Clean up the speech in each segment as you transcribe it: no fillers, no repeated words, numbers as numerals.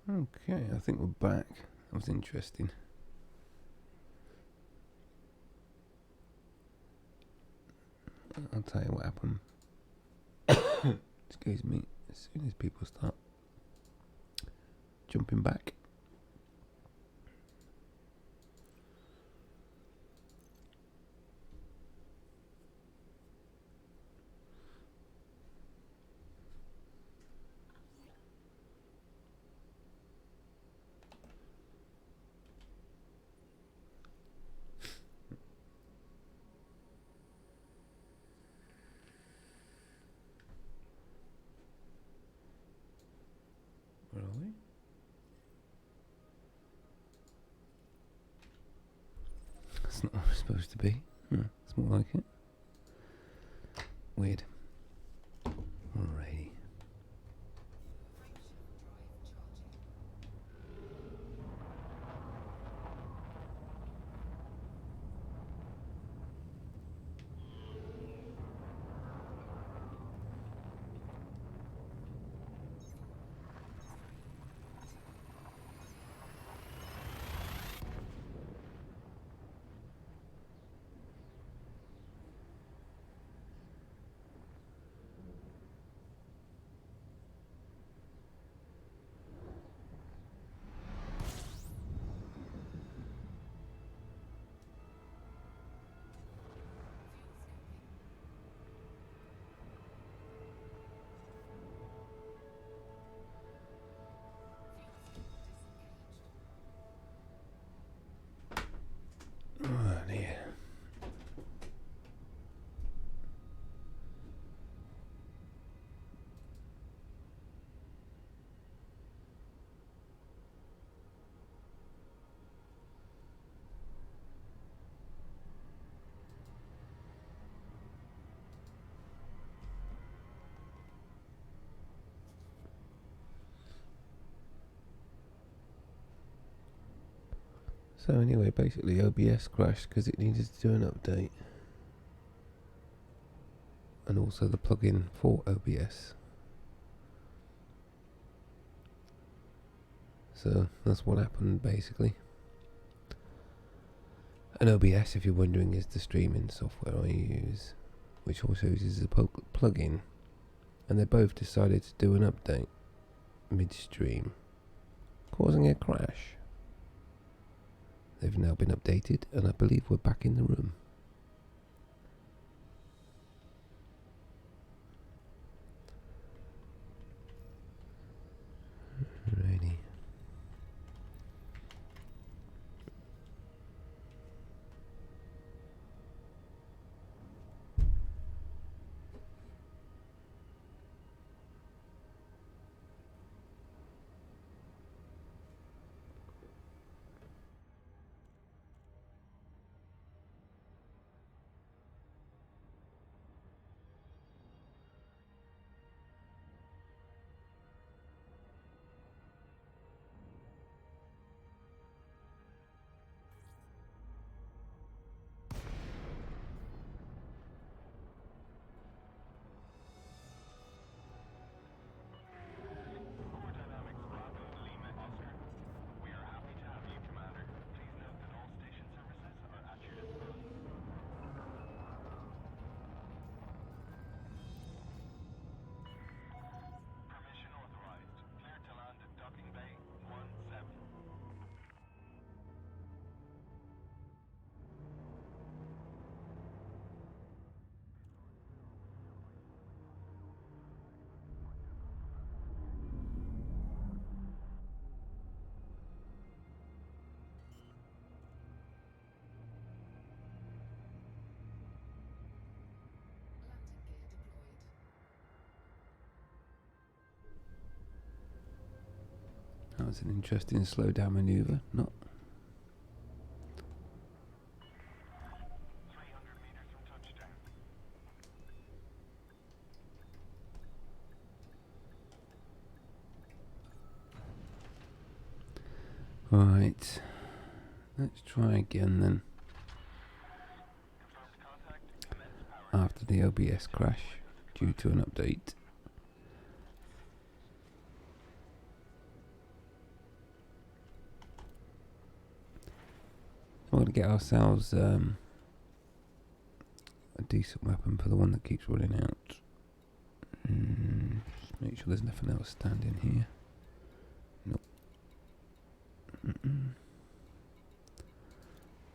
Okay, I think we're back. That was interesting. I'll tell you what happened. Excuse me. As soon as people start jumping back. Where are we? That's not where we're supposed to be. It's more like it. Weird. Alrighty. Oh dear. So anyway, basically OBS crashed because it needed to do an update. And also the plugin for OBS. So that's what happened basically. And OBS, if you're wondering, is the streaming software I use, which also uses a plugin. And they both decided to do an update midstream, causing a crash. They've now been updated, and I believe we're back in the room. Alrighty. That was an interesting slow down manoeuvre. Not. Right. Let's try again then. After the OBS crash due to an update. we're going to get ourselves a decent weapon for the one that keeps running out. Just make sure there's nothing else standing here. Nope.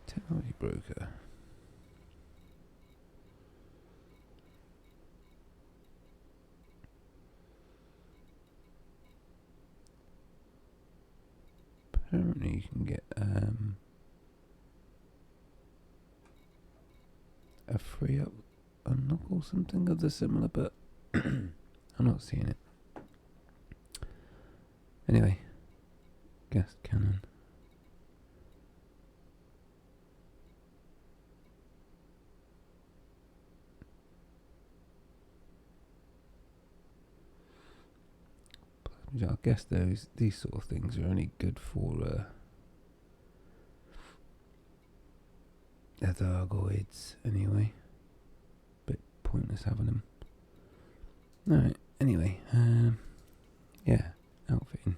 Technology broker. Apparently you can get a free up unlock or something of the similar, but I'm not seeing it. Anyway, gas cannon. I guess these sort of things are only good for Argoids anyway. Bit pointless having them. Alright, anyway, yeah, outfitting.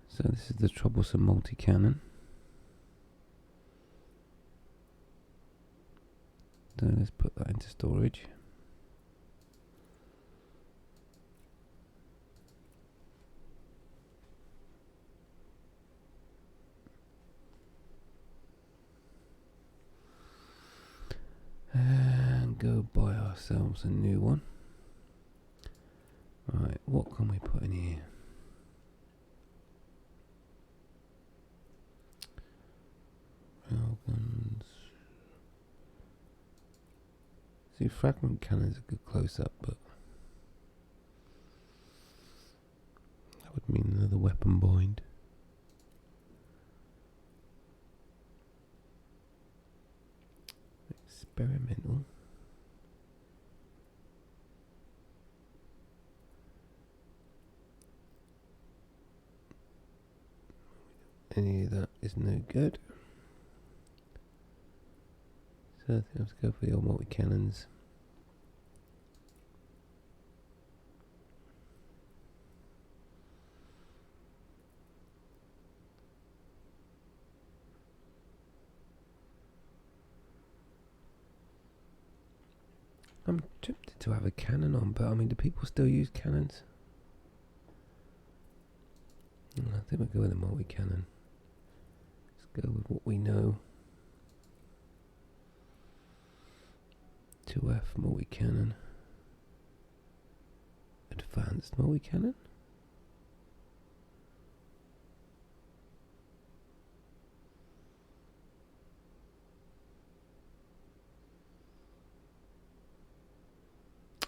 So this is the troublesome multi-cannon. So let's put that into storage. And go buy ourselves a new one. Right, what can we put in here? Railguns. See, fragment cannon's a good close-up, but that would mean another weapon bind. Experimental. Any of that is no good. So I think I have to go for the old multi-cannons. I'm tempted to have a cannon on, but I mean, do people still use cannons? I think we'll go with a multi-cannon. Let's go with what we know. 2F multi-cannon. Advanced multi-cannon.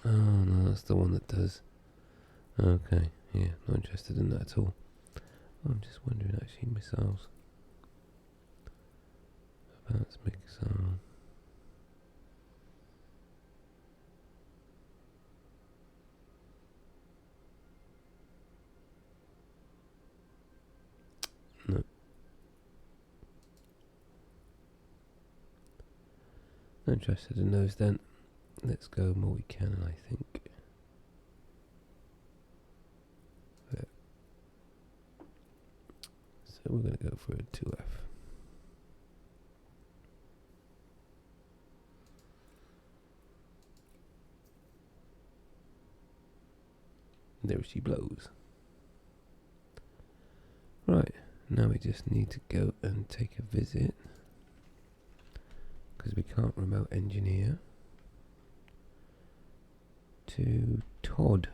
Oh no, that's the one that does. Okay, yeah, not interested in that at all. I'm just wondering actually missiles. Advanced missile. No. Not interested in those then. Let's go multi-cannon, I think. Yeah. So we're going to go for a 2F. There she blows. Right, now we just need to go and take a visit, because we can't remote engineer, to Todd.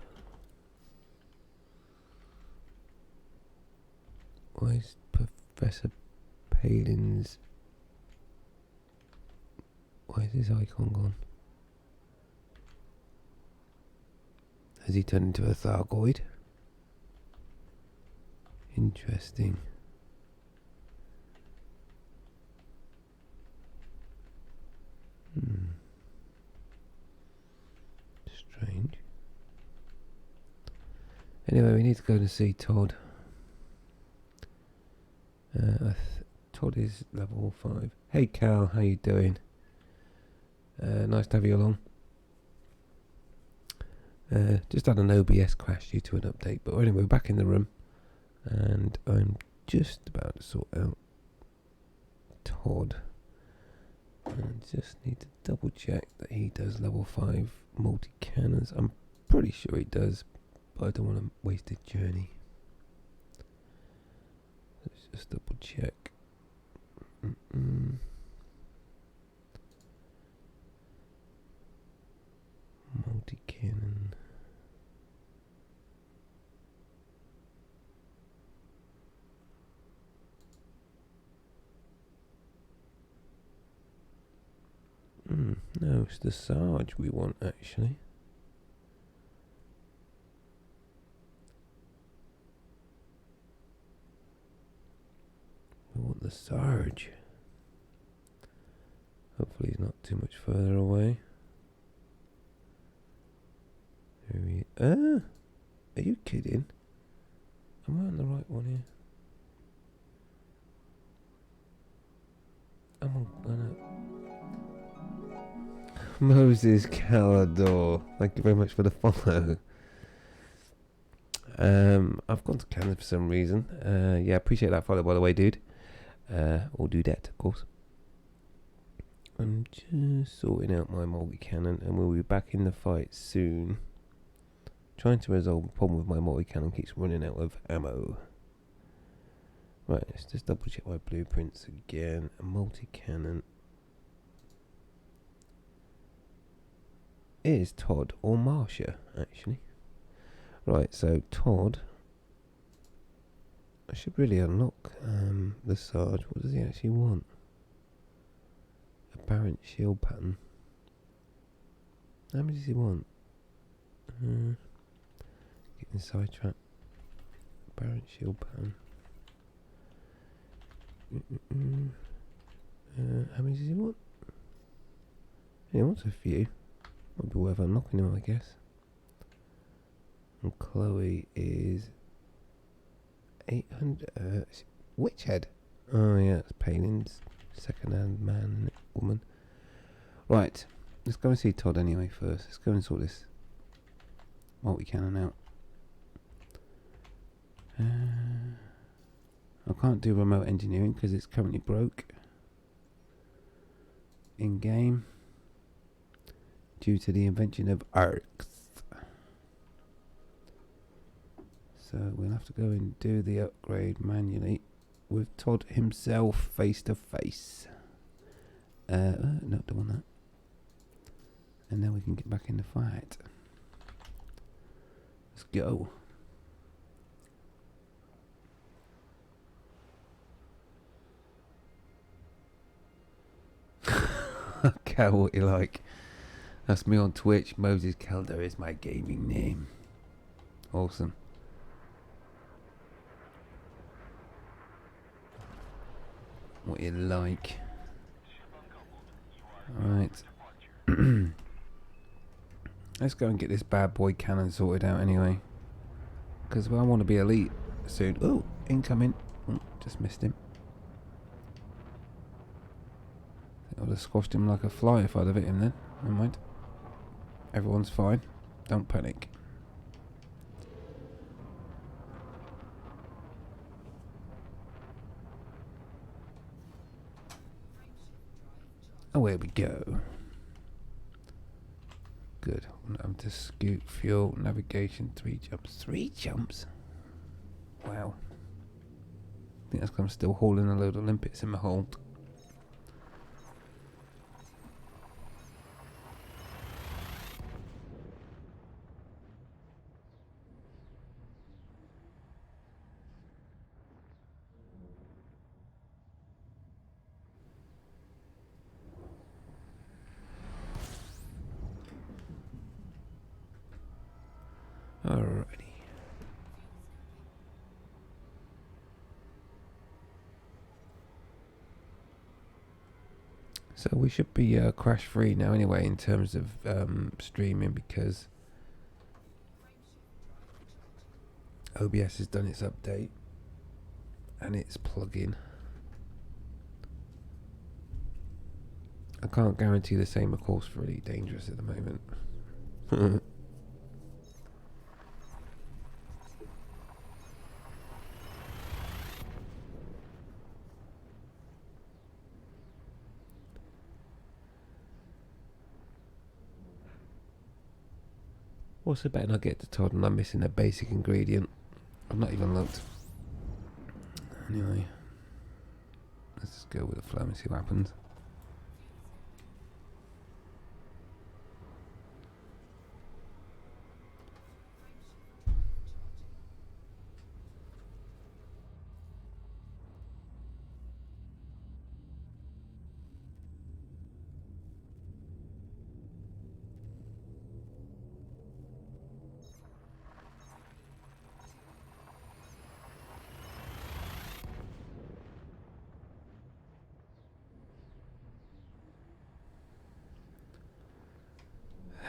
Why is Professor Palin's... Why is his icon gone? Has he turned into a Thargoid? Interesting. Strange. Anyway, we need to go and see Todd. Todd is level 5. Hey Cal, how you doing? Nice to have you along. Just had an OBS crash due to an update, but anyway, we're back in the room, and I'm just about to sort out Todd. I just need to double check that he does level 5 multi-cannons. I'm pretty sure he does, but I don't want to waste a journey. Let's just double check. Multi-cannon. No, it's the Sarge we want, actually. We want the Sarge. Hopefully he's not too much further away. Are you kidding? Am I on the right one here? I'm on Moses Calador. Thank you very much for the follow. I've gone to Canada for some reason. Yeah, appreciate that follow, by the way, dude. Or dudette, of course. I'm just sorting out my multi-cannon, and we'll be back in the fight soon. Trying to resolve the problem with my multi-cannon keeps running out of ammo. Right, let's just double check my blueprints again. A multi-cannon is Todd or Marsha, actually. Right, so Todd, I should really unlock the Sarge. What does he actually want? Apparent shield pattern. How many does he want? Getting sidetracked. Apparent shield pattern. How many does he want? He wants a few. Might be worth unlocking him, I guess. And Chloe is 800. Witch head. Oh yeah, it's Palin's second-hand man, woman. Right, let's go and see Todd anyway first. Let's go and sort this multi-cannon out. I can't do remote engineering because it's currently broke in game due to the invention of arcs. So we'll have to go and do the upgrade manually with Todd himself face to face. No, don't want that. And then we can get back in the fight. Let's go. Okay, what you like. That's me on Twitch. Moses Kelder is my gaming name. Awesome. What you like. Alright. Let's go and get this bad boy cannon sorted out anyway. Because I want to be elite soon. Oh, incoming. Oh, just missed him. I would have squashed him like a fly if I'd have hit him then. Never mind. Everyone's fine. Don't panic. Oh, here we go. Good. I'm to scoot, fuel, navigation, 3 jumps. 3 jumps? Wow. I think that's because I'm still hauling a load of limpets in my hold. Alrighty. So we should be crash free now anyway in terms of streaming, because OBS has done its update and its plugin, I can't guarantee the same, of course, for Elite Dangerous at the moment. What's the betting I get to Todd and I'm missing a basic ingredient? I've not even looked. Anyway, let's just go with the flow and see what happens.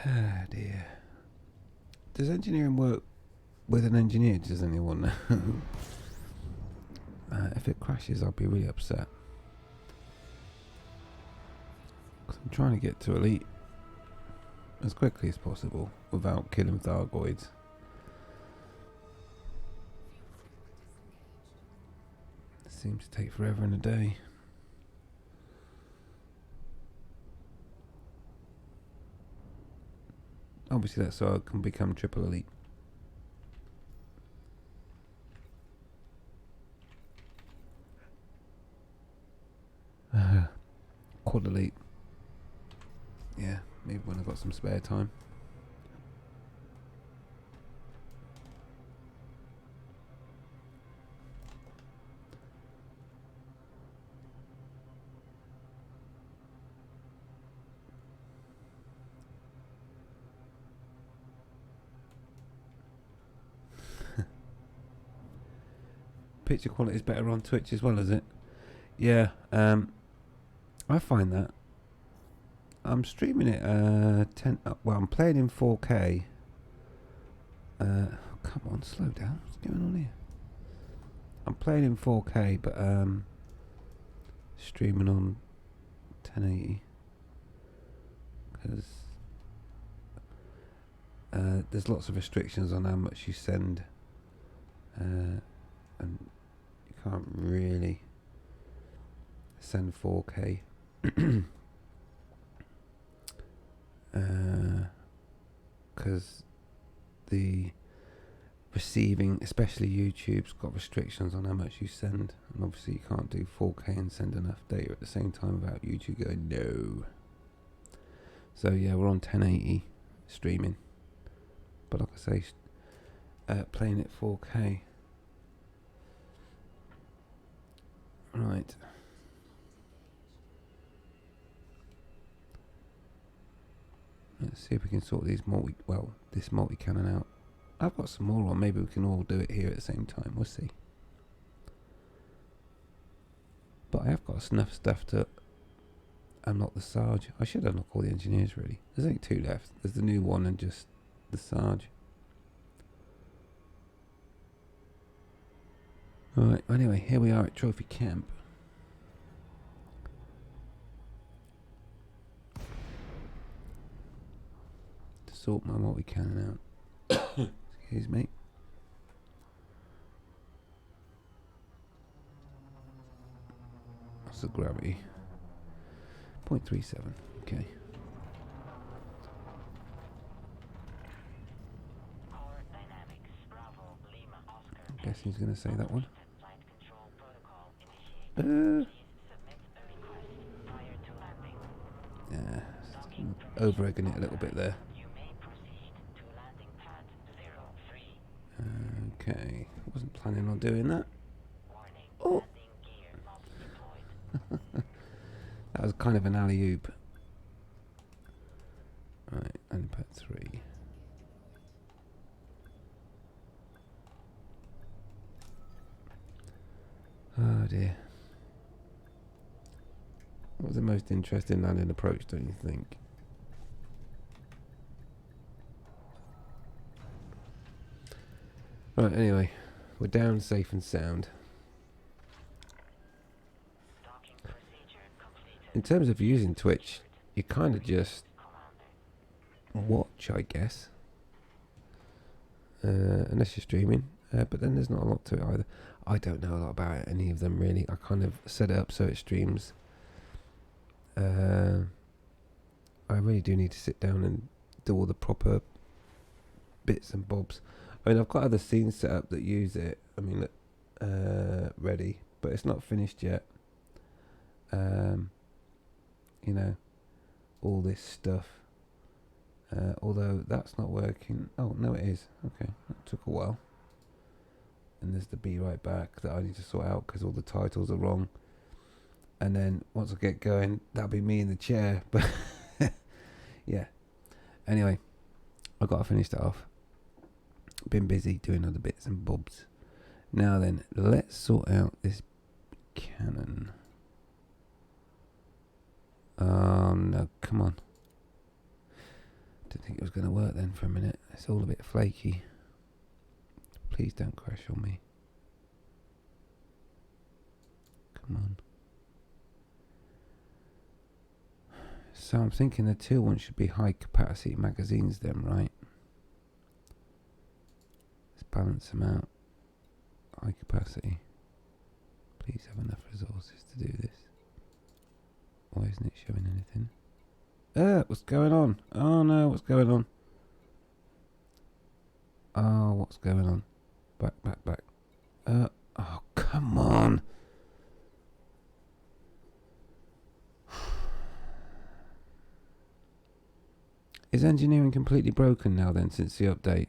Ah dear. Does engineering work with an engineer? Does anyone know? If it crashes, I'll be really upset. 'Cause I'm trying to get to Elite as quickly as possible without killing Thargoids. It seems to take forever and a day. Obviously that's so I can become triple elite. Quad elite. Yeah, maybe when I've got some spare time. Picture quality is better on Twitch as well, is it? Yeah, I find that. I'm streaming it 10. Well, I'm playing in 4K. Come on, slow down. What's going on here? I'm playing in 4K, but streaming on 1080 because there's lots of restrictions on how much you send, and you can't really send 4K. Because the receiving, especially YouTube's got restrictions on how much you send, and obviously you can't do 4K and send enough data at the same time without YouTube going no. So yeah, we're on 1080 streaming, but like I say, playing at 4K. Right. Let's see if we can sort these this multi-cannon out. I've got some more on, maybe we can all do it here at the same time, we'll see. But I have got enough stuff to unlock the Sarge. I should unlock all the engineers really. There's only 2 left. There's the new one and just the Sarge. Alright, anyway, here we are at Trophy Camp. To sort my multi-cannon out. Excuse me. What's the gravity? 0.37, okay. I guess he's going to say that one. Yeah, over-egging it a little bit there. Okay, I wasn't planning on doing that. Oh! That was kind of an alley-oop. Right, and put 3. Oh dear. What was the most interesting landing approach, don't you think? Right, anyway, we're down safe and sound. in terms of using Twitch, you kind of just watch, I guess. Unless you're streaming. But then there's not a lot to it either. I don't know a lot about any of them really. I kind of set it up so it streams. I really do need to sit down and do all the proper bits and bobs. I mean, I've got other scenes set up that use it. I mean, ready, but it's not finished yet. You know, all this stuff. Although that's not working. Oh, no, it is. Okay, that took a while. And there's the be right back that I need to sort out because all the titles are wrong. And then once I get going, that'll be me in the chair. But yeah. Anyway, I've got to finish that off. Been busy doing other bits and bobs. Now then, let's sort out this cannon. Oh no, come on. Didn't think it was going to work then for a minute. It's all a bit flaky. Please don't crash on me. Come on. So I'm thinking the two ones should be high capacity magazines then, right? Let's balance them out. High capacity. Please have enough resources to do this. Why isn't it showing anything? What's going on? Oh no, what's going on? Oh, what's going on? Back. Oh, come on. Is engineering completely broken now then since the update?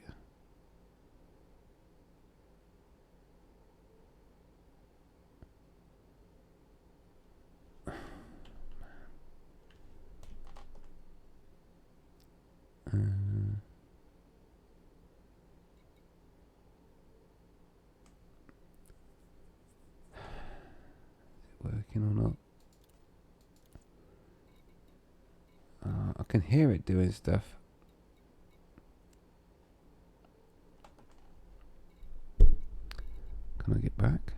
Working or not? I can hear it doing stuff. Can I get back?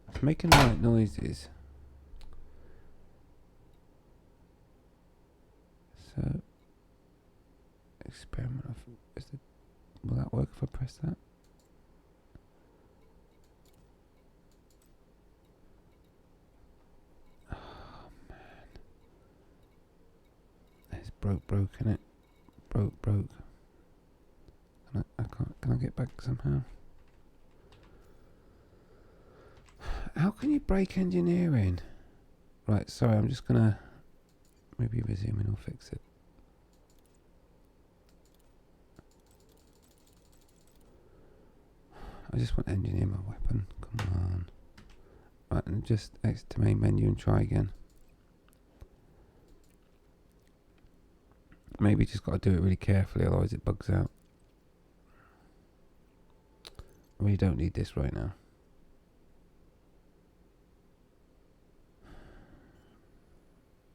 It's making the right noises. So experiment of will that work if I press that? Oh man. It's broken it. Broke. Can I get back somehow? How can you break engineering? Right, sorry, I'm just gonna maybe resume and I'll fix it. I just want to engineer my weapon. Come on. Right, and just exit to main menu and try again. Maybe just got to do it really carefully, otherwise it bugs out. I really don't need this right now.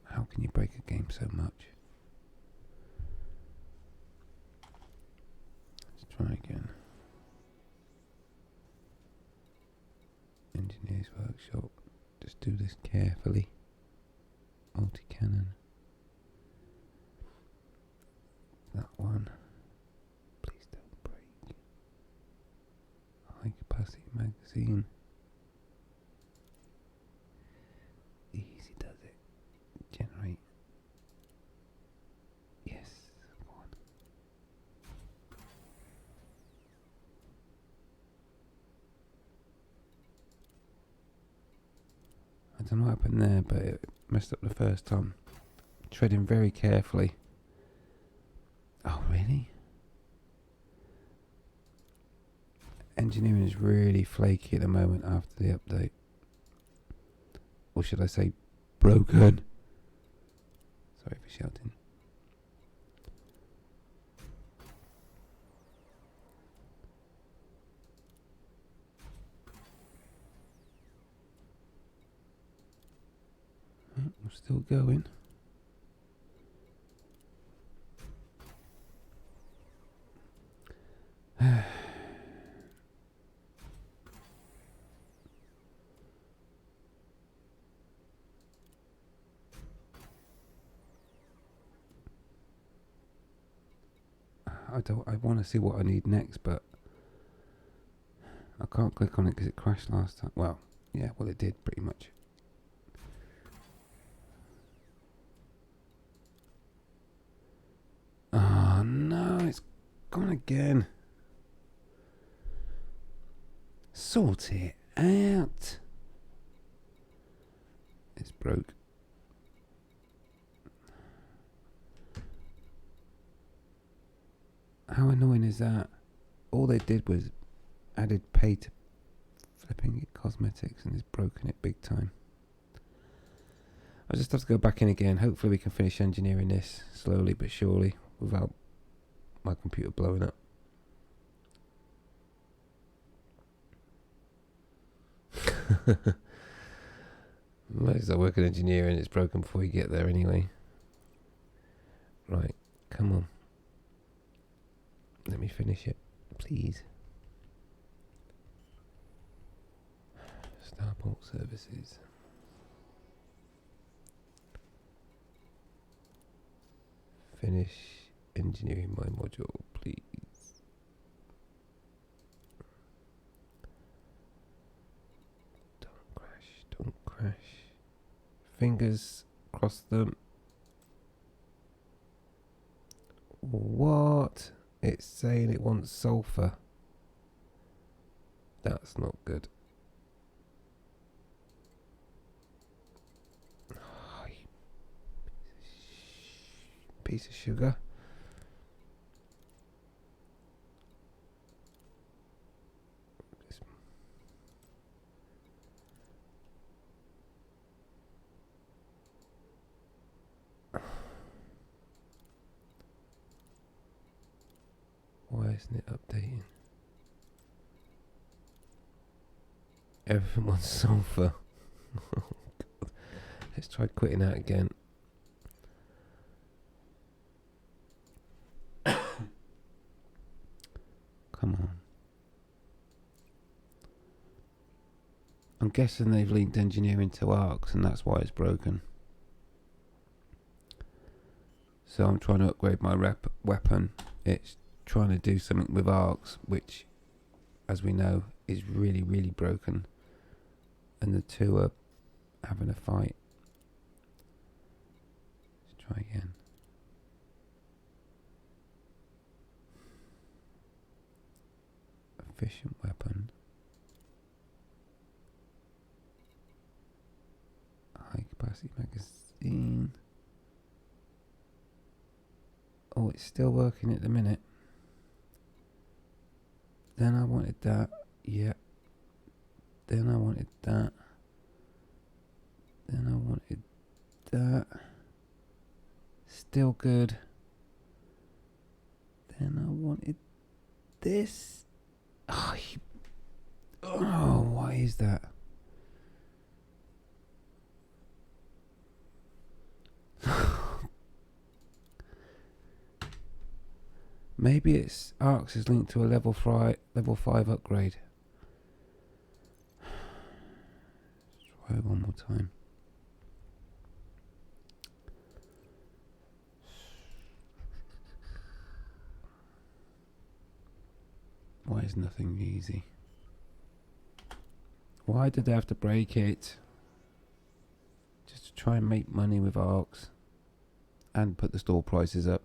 How can you break a game so much? Let's try again. Engineer's workshop. Just do this carefully. Multi-cannon. That one. Please don't break. High capacity magazine. Easy does it. Generate. Yes. Go on. I don't know what happened there, but it messed up the first time. Treading very carefully. Oh, really? Engineering is really flaky at the moment after the update. Or should I say broken? Sorry for shouting. We're still going. I want to see what I need next, but I can't click on it because it crashed last time. Well, yeah, well it did pretty much. Oh no, it's gone again. Sort it out. It's broke. How annoying is that? All they did was added pay to flipping cosmetics and it's broken it big time. I just have to go back in again. Hopefully we can finish engineering this slowly but surely without my computer blowing up. Might as well work in engineering. It's broken before you get there anyway. Right, come on. Let me finish it, please. Starport services. Finish engineering my module, please. Don't crash, don't crash. Fingers cross them. What? It's saying it wants sulfur. That's not good. Oh, you piece of sugar. Why isn't it updating? Everything wants sulfur. Oh, God. Let's try quitting out again. Come on. I'm guessing they've linked engineering to arcs and that's why it's broken. So I'm trying to upgrade my weapon. It's trying to do something with arcs, which, as we know, is really, really broken. And the two are having a fight. Let's try again. Efficient weapon. High capacity magazine. Oh, it's still working at the minute. Then I wanted that. Yeah. Then I wanted that. Then I wanted that. Still good. Then I wanted this. Oh, why is that? Maybe it's arcs is linked to a level 5 upgrade. Let's try it one more time. Why is nothing easy? Why did they have to break it? Just to try and make money with arcs. And put the store prices up,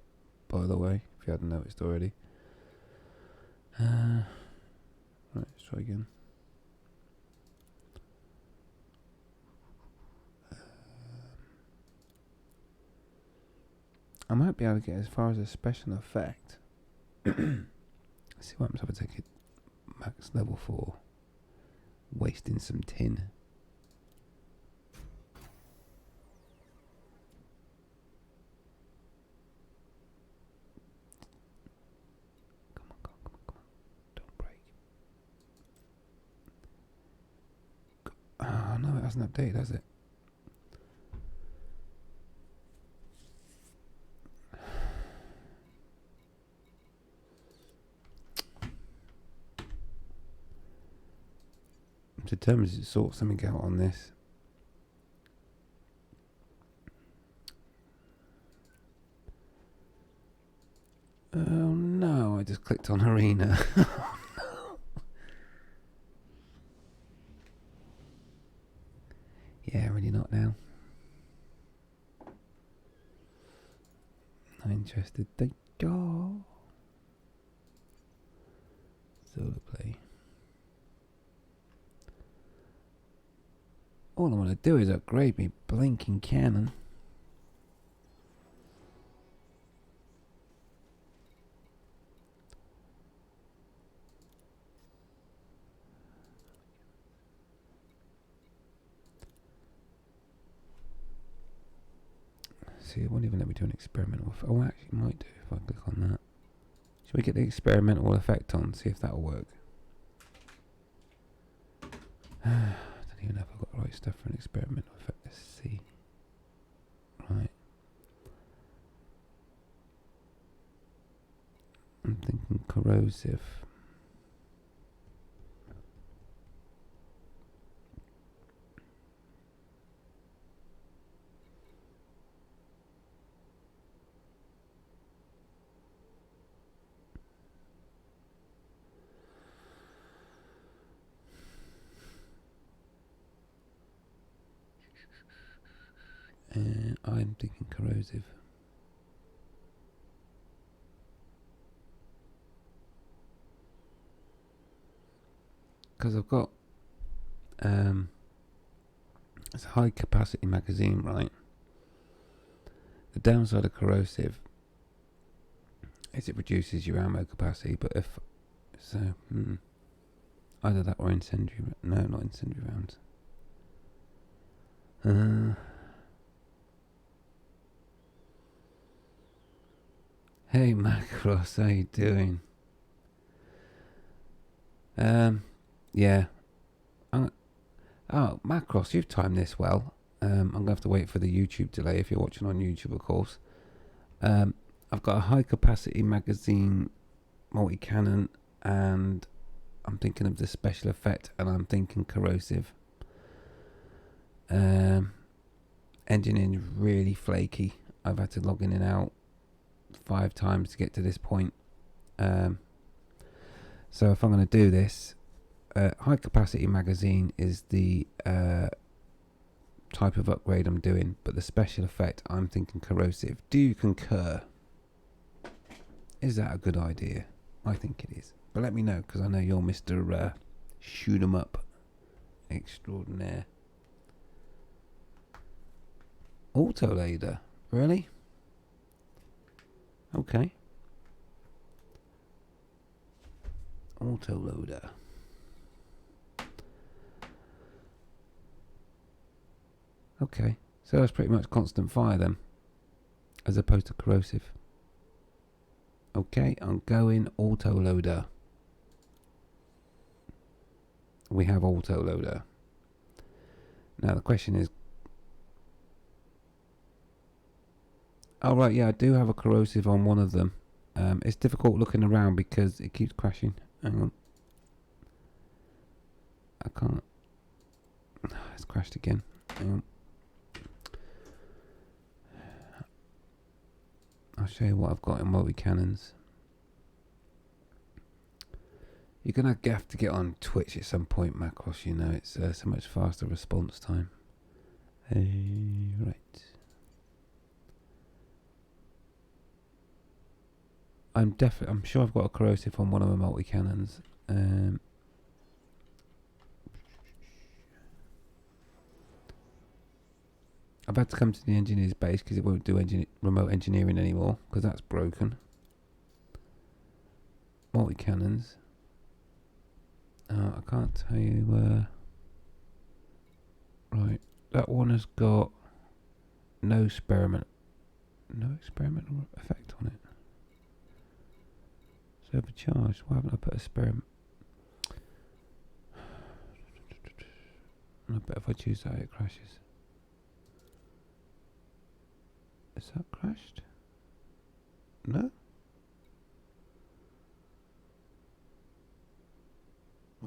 by the way, if you hadn't noticed already. Right, let's try again. I might be able to get as far as a special effect. Let's see what happens if I take it max level 4. Wasting some tin. Come on. Don't break. Oh no, it hasn't updated, has it? Determined to sort something out on this. Oh no. just clicked on Arena. Yeah, really not now. Not interested. Thank you. Solo play. All I want to do is upgrade me blinking cannon. See, it won't even let me do an experimental effect. Oh, actually, it might do if I click on that. Should we get the experimental effect on, see if that'll work? I don't even know if I've got the right stuff for an experimental effect. Let's see. Right. I'm thinking corrosive. And I'm thinking corrosive. Because I've got it's a high capacity magazine, right? The downside of corrosive is it reduces your ammo capacity, but if so, either that or incendiary. No, not incendiary rounds. Hey Macross, how you doing? Yeah. Oh, Macross, you've timed this well. I'm going to have to wait for the YouTube delay if you're watching on YouTube, of course. I've got a high capacity magazine multi-cannon, and I'm thinking of the special effect, and I'm thinking corrosive. Engine is really flaky. I've had to log in and out 5 times to get to this point. So if I'm going to do this, high capacity magazine is the type of upgrade I'm doing, but the special effect I'm thinking corrosive. Do you concur? Is that a good idea? I think it is, but let me know, because I know you're Mr. Shoot 'em up extraordinaire. Autoloader, really? Okay. Autoloader. Okay, so that's pretty much constant fire then, as opposed to corrosive. Okay, I'm going autoloader. We have autoloader. Now the question is, oh right, yeah, I do have a corrosive on one of them. It's difficult looking around because it keeps crashing. Hang on. I can't. It's crashed again. Hang on. I'll show you what I've got in multi-cannons. You're going to have to get on Twitch at some point, Macross, you know. It's so much faster response time. Right. I'm sure I've got a corrosive on one of my multi-cannons. I've had to come to the engineer's base because it won't do remote engineering anymore, because that's broken. Multi-cannons. I can't tell you. Right, that one has got no experimental effect on it. It's overcharged. Why haven't I put experiment? I bet if I choose that, it crashes. Is that crashed? No?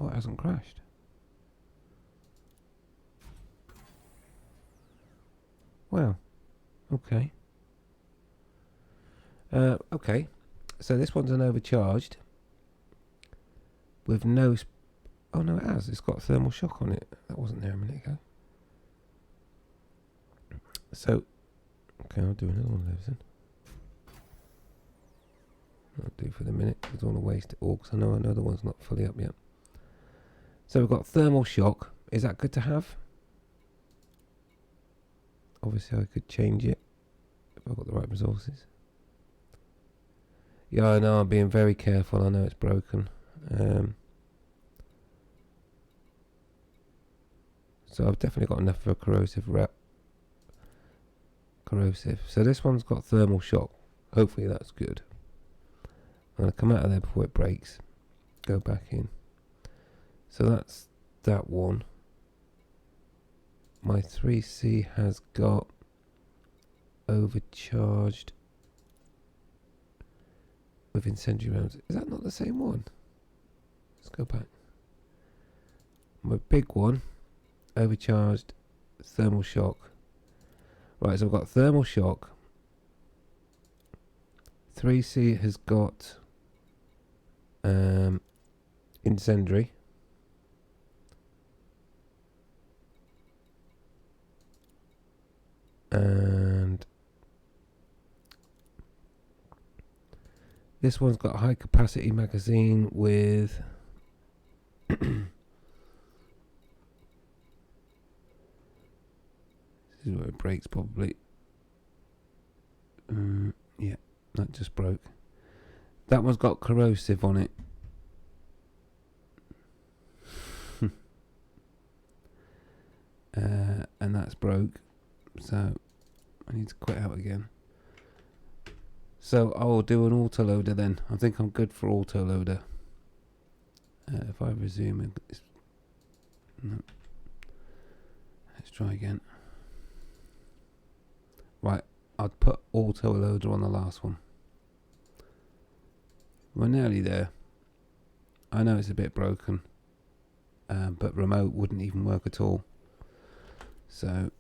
Oh, it hasn't crashed. Well, okay. Okay. So this one's an overcharged with no. Oh no, it has. It's got thermal shock on it. That wasn't there a minute ago. So, okay, I'll do another one of those then. I'll do for the minute. I don't want to waste it all because I know another one's not fully up yet. So we've got thermal shock. Is that good to have? Obviously, I could change it if I've got the right resources. Yeah, I know. I'm being very careful. I know it's broken. So I've definitely got enough for a corrosive. So this one's got thermal shock. Hopefully that's good. I'm going to come out of there before it breaks. Go back in. So that's that one. My 3C has got overcharged with incendiary rounds. Is that not the same one? Let's go back. My big one, overcharged thermal shock. Right, so I've got thermal shock. 3C has got incendiary. And this one's got a high capacity magazine with this is where it breaks probably. Yeah, that just broke. That one's got corrosive on it. And that's broke. So I need to quit out again. So I'll do an autoloader then. I think I'm good for autoloader. If I resume it, no. Let's try again. Right, I'd put autoloader on the last one. We're nearly there. I know it's a bit broken, but remote wouldn't even work at all. So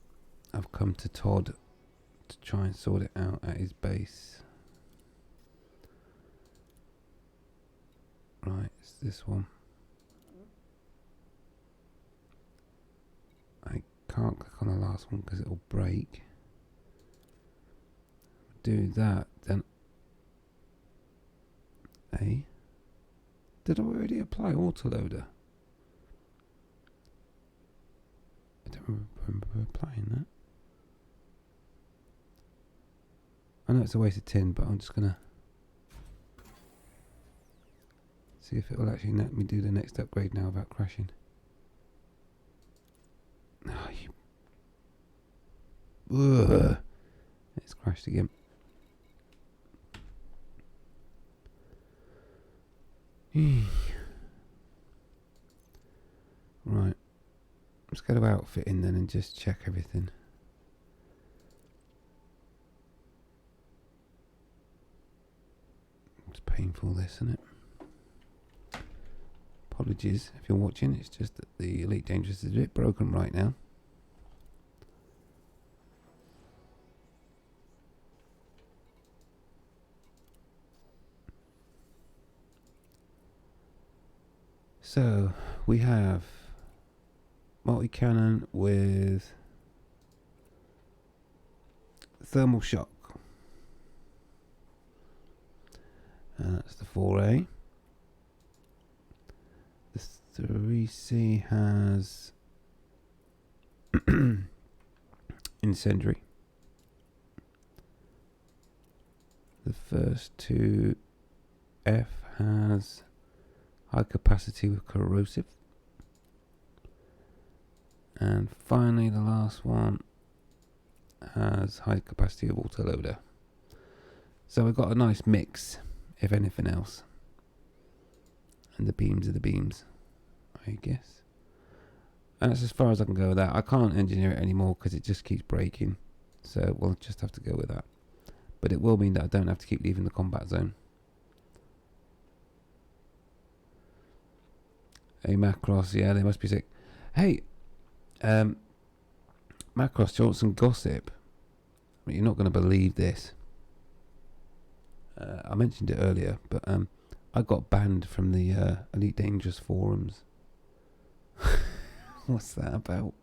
I've come to Todd to try and sort it out at his base. Right, it's this one. I can't click on the last one because it'll break. Do that, then did I already apply autoloader? I don't remember applying that. I know it's a waste of tin, but I'm just gonna see if it will actually let me do the next upgrade now without crashing. Oh, Ugh. It's crashed again. Right, let's go to outfitting then and just check everything. It's painful, this, isn't it? Apologies if you're watching, it's just that the Elite Dangerous is a bit broken right now. So we have multi-cannon with thermal shock. And that's the 4A. The 3C has incendiary. The first 2F has high capacity with corrosive. And finally the last one has high capacity of autoloader. So we've got a nice mix, if anything else. And the beams are the beams, I guess. And that's as far as I can go with that. I can't engineer it anymore because it just keeps breaking. So we'll just have to go with that. But it will mean that I don't have to keep leaving the combat zone. Hey Macross, yeah, they must be sick. Hey, Macross, Johnson gossip. You're not going to believe this. I mentioned it earlier, but I got banned from the Elite Dangerous forums. What's that about?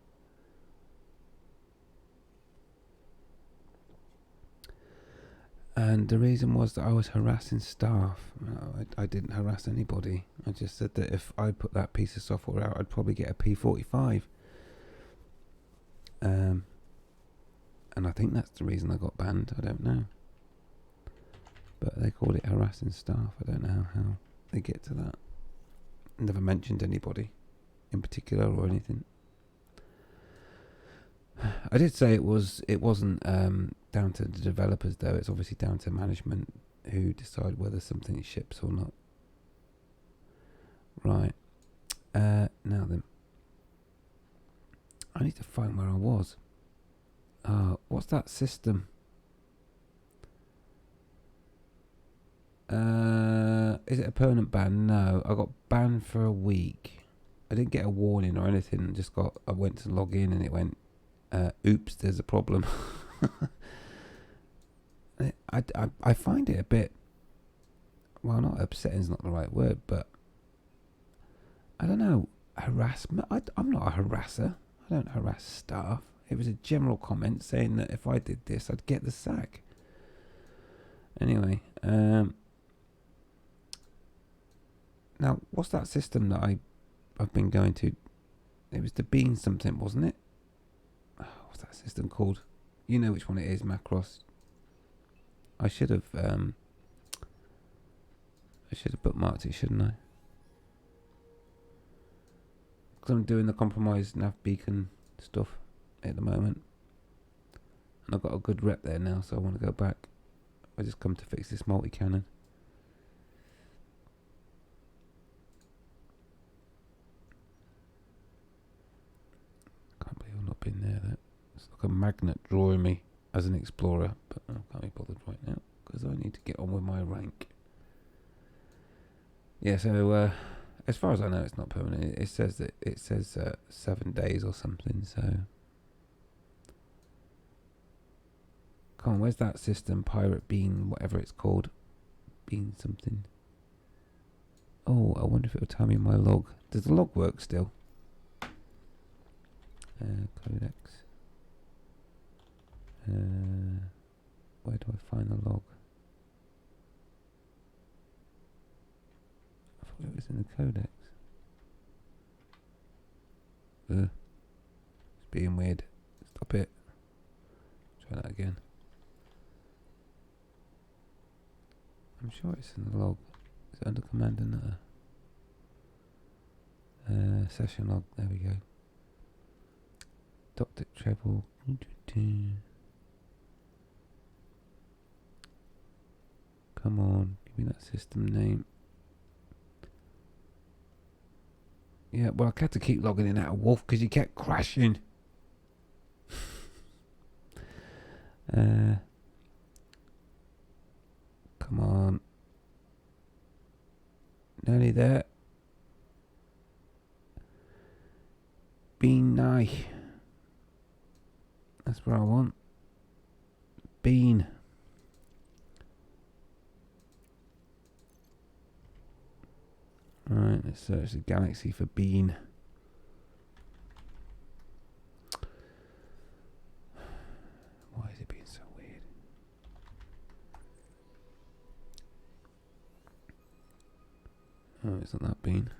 And the reason was that I was harassing staff. No, I didn't harass anybody. I just said that if I put that piece of software out, I'd probably get a P45. And I think that's the reason I got banned. I don't know. But they called it harassing staff. I don't know how they get to that. Never mentioned anybody in particular or anything. I did say it wasn't down to the developers though. It's obviously down to management who decide whether something ships or not. Right. Now then, I need to find where I was. What's that system? Is it a permanent ban? No, I got banned for a week. I didn't get a warning or anything. I went to log in and it went, oops, there's a problem. I find it a bit, well, not upsetting is not the right word, but I don't know, harassment. I'm not a harasser. I don't harass staff. It was a general comment saying that if I did this, I'd get the sack. Anyway, now what's that system that I've been going to? It was the Bean something, wasn't it? What's that system called? You know which one it is, Macross. I should have bookmarked it, shouldn't I? Because I'm doing the compromised nav beacon stuff at the moment, and I've got a good rep there now, so I want to go back. I just come to fix this multi-cannon. Can't believe I've not been there. That it's like a magnet drawing me as an explorer, but I can't be bothered right now because I need to get on with my rank. Yeah, so as far as I know, it's not permanent. It says 7 days or something. So, come on, where's that system? Pirate Bean, whatever it's called, Bean something. Oh, I wonder if it'll tell me my log. Does the log work still? Codex. Where do I find the log? I thought it was in the codex. It's being weird. Stop it. Try that again. I'm sure it's in the log. Is it under command and session log? There we go. Dr. Treble. Come on, give me that system name. Yeah, well, I had to keep logging in out of Wolf because you kept crashing. Come on. Nearly there. Bean Nye. That's what I want. Bean. Alright, let's search the galaxy for Bean. Why is it being so weird? Oh, it's not that Bean.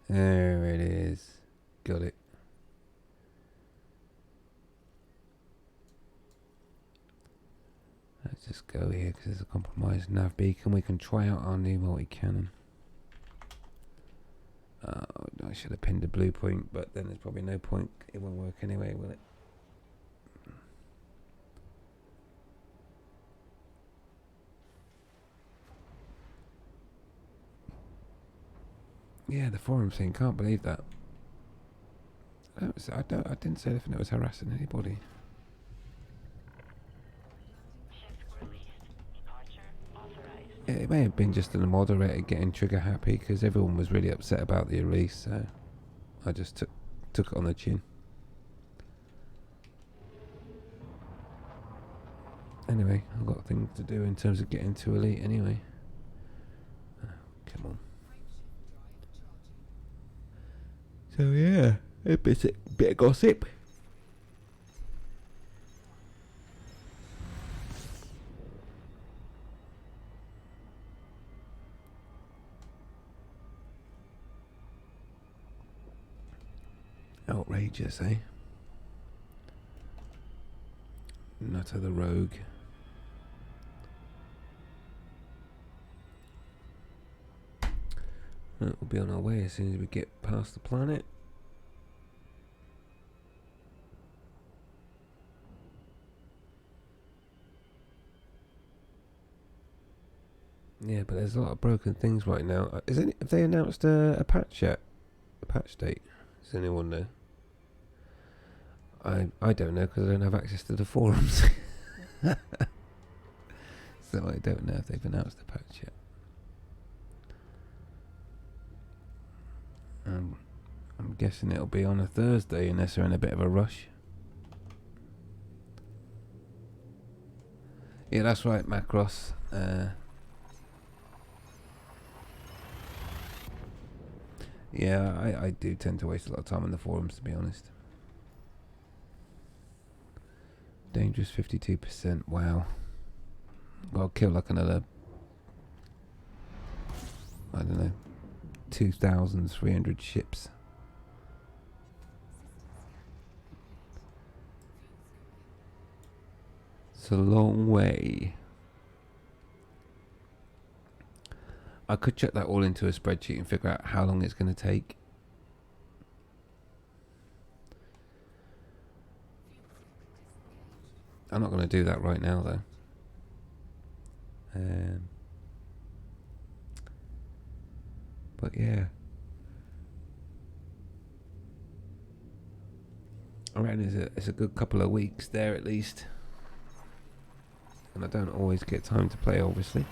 There it is. Got it. Let's just go here because there's a compromised nav beacon. We can try out our new multi-cannon. I should have pinned a blueprint, but then there's probably no point. It won't work anyway, will it? Yeah, the forum thing. Can't believe that. I didn't say anything that was harassing anybody. It may have been just the moderator getting trigger happy because everyone was really upset about the release, so I just took it on the chin. Anyway, I've got things to do in terms of getting to Elite anyway. Come on. So yeah, a bit of gossip. Outrageous, eh? Nutter the Rogue. We'll be on our way as soon as we get past the planet. Yeah, but there's a lot of broken things right now. Have they announced a patch yet? A patch date? Does anyone know? I don't know because I don't have access to the forums. So I don't know if they've announced the patch yet. I'm guessing it'll be on a Thursday unless they're in a bit of a rush. Yeah, that's right, Macross. Yeah, I do tend to waste a lot of time on the forums, to be honest. Dangerous 52%, wow. I'll kill like another, I don't know, 2,300 ships. It's a long way. I could check that all into a spreadsheet and figure out how long it's going to take. I'm not going to do that right now, though. But yeah. I reckon it's a good couple of weeks there at least. And I don't always get time to play, obviously.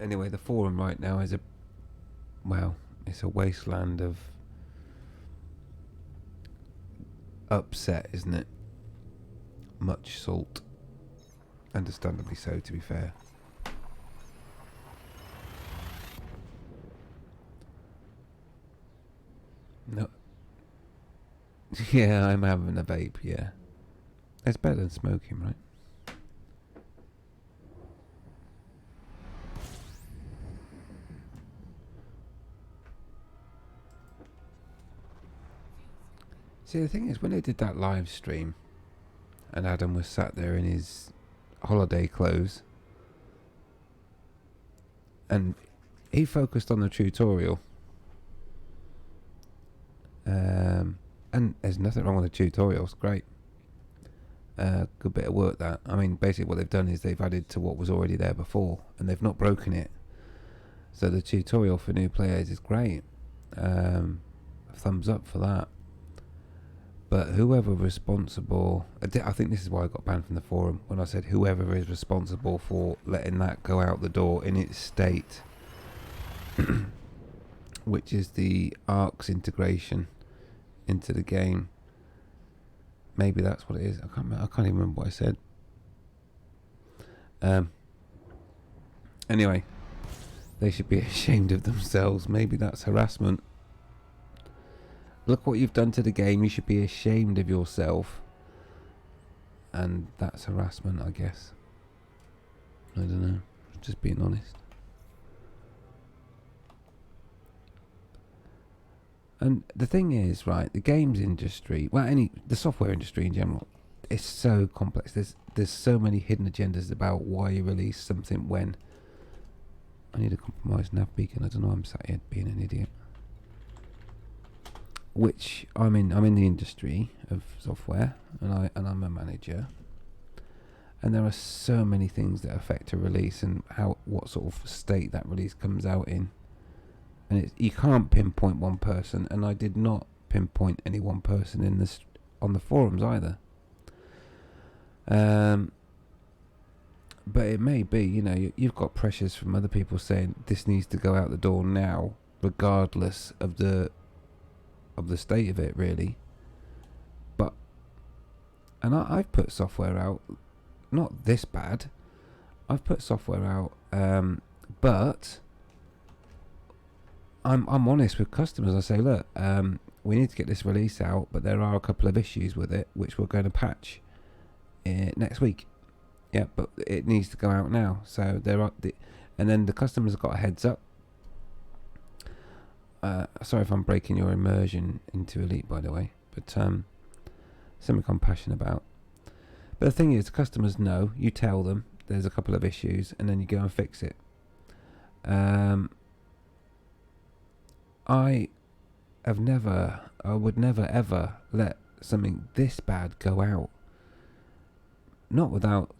Anyway, the forum right now is it's a wasteland of upset, isn't it? Much salt. Understandably so, to be fair. No. Yeah, I'm having a vape, yeah. It's better than smoking, right? See, the thing is, when they did that live stream, and Adam was sat there in his holiday clothes, and he focused on the tutorial, and there's nothing wrong with the tutorial, it's great. Good bit of work that. I mean, basically what they've done is they've added to what was already there before, and they've not broken it. So the tutorial for new players is great. Thumbs up for that. But whoever responsible, I think this is why I got banned from the forum, when I said whoever is responsible for letting that go out the door in its state, which is the ARC's integration into the game. Maybe that's what it is. I can't even remember what I said. Anyway, they should be ashamed of themselves. Maybe that's harassment. Look what you've done to the game. You should be ashamed of yourself. And that's harassment, I guess. I don't know. Just being honest. And the thing is, right, the games industry, the software industry in general, is so complex. There's so many hidden agendas about why you release something when. I need a compromised nav beacon. I don't know, I'm sat here being an idiot. which I'm in the industry of software, and I'm a manager. And there are so many things that affect a release and what sort of state that release comes out in. And you can't pinpoint one person, and I did not pinpoint any one person in this on the forums either. But it may be, you've got pressures from other people saying this needs to go out the door now, regardless of the state of it, really. And I've put software out, not this bad. I've put software out, but I'm honest with customers. I say, look, we need to get this release out, but there are a couple of issues with it, which we're going to patch next week. Yeah, but it needs to go out now. So and then the customers have got a heads up. Sorry if I'm breaking your immersion into Elite, by the way, but something I'm passionate about. But the thing is, the customers know. You tell them there's a couple of issues, and then you go and fix it. I would never ever let something this bad go out. Not without,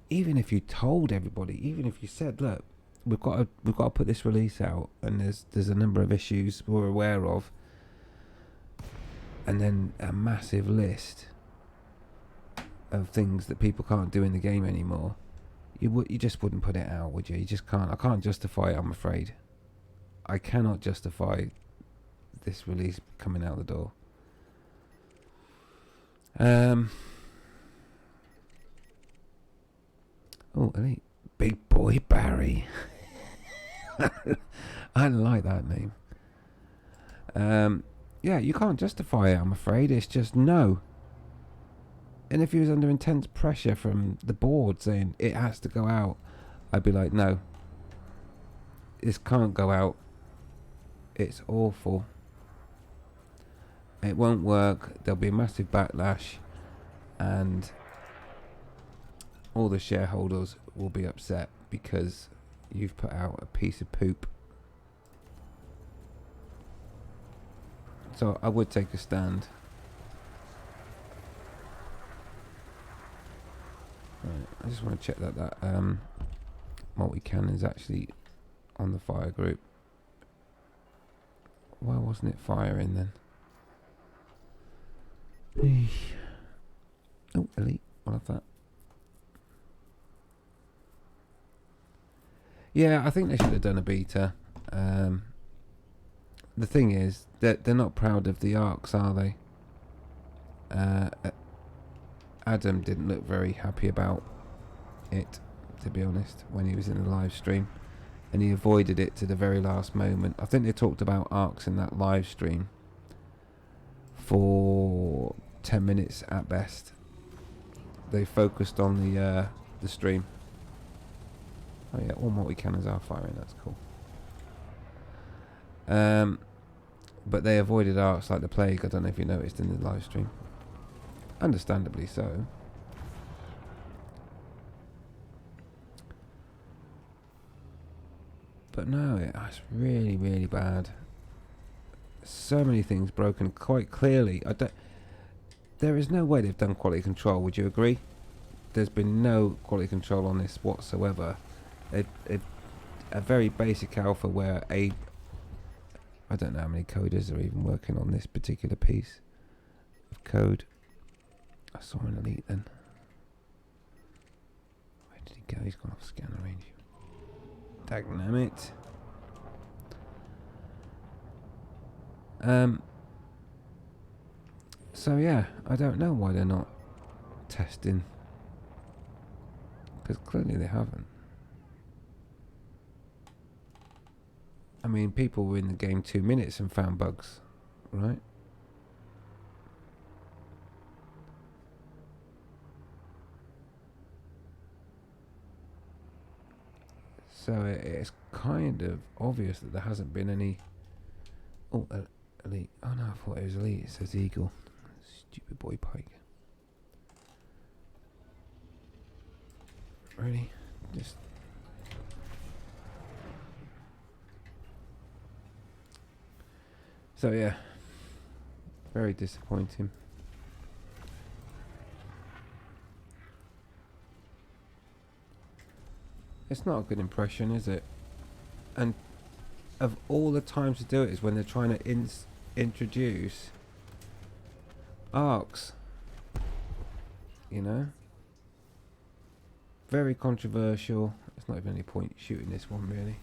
even if you told everybody, even if you said, look, we've got to put this release out, and there's a number of issues we're aware of, and then a massive list of things that people can't do in the game anymore. You just wouldn't put it out, would you? You just can't. I can't justify it, I'm afraid. I cannot justify this release coming out the door. Oh, Elite. Big Boy Barry. I like that name. Yeah, you can't justify it, I'm afraid. It's just no. And if he was under intense pressure from the board saying it has to go out, I'd be like, no. This can't go out. It's awful. It won't work. There'll be a massive backlash, and all the shareholders will be upset because you've put out a piece of poop. So I would take a stand. Right, I just want to check that multi-can is actually on the fire group. Why wasn't it firing then? Oh, Elite, I'll have that. Yeah, I think they should have done a beta. The thing is that they're not proud of the arcs, are they? Adam didn't look very happy about it, to be honest, when he was in the live stream, and he avoided it to the very last moment. I think they talked about arcs in that live stream for 10 minutes at best. They focused on the stream. Oh yeah, all multi-cannons are firing, that's cool. But they avoided arcs like the plague. I don't know if you noticed in the live stream. Understandably so. But no, it's really, really bad. So many things broken quite clearly. There is no way they've done quality control, would you agree? There's been no quality control on this whatsoever. A very basic alpha where I don't know how many coders are even working on this particular piece of code. I saw an Elite then. Where did he go? He's gone off scanner range. Dagnammit. So yeah, I don't know why they're not testing. Because clearly they haven't. I mean, people were in the game 2 minutes and found bugs, right? So it's kind of obvious that there hasn't been any... Oh, Elite. Oh no, I thought it was Elite. It says Eagle. Stupid boy Pike. Really? Just... So yeah. Very disappointing. It's not a good impression, is it? And of all the times to do it is when they're trying to introduce arcs. You know? Very controversial. There's not even any point shooting this one, really.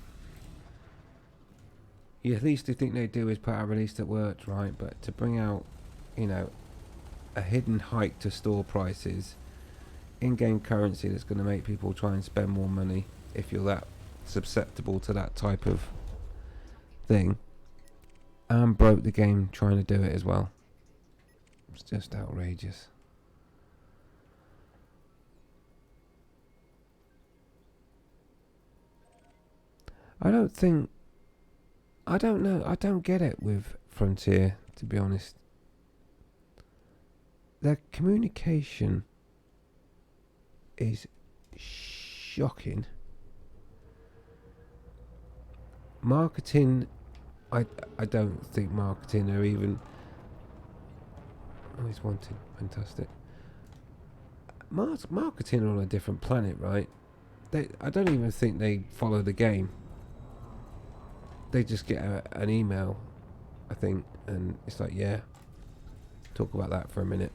Yeah, at least the thing they do is put out a release that works, right? But to bring out, you know, a hidden hike to store prices, in-game currency that's going to make people try and spend more money if you're that susceptible to that type of thing, and broke the game trying to do it as well. It's just outrageous. I don't know. I don't get it with Frontier, to be honest. Their communication is shocking. Marketing, I don't think marketing are even... Oh, he's wanted. Fantastic. Marketing are on a different planet, right? I don't even think they follow the game. They just get an email, I think, and it's like, yeah, talk about that for a minute.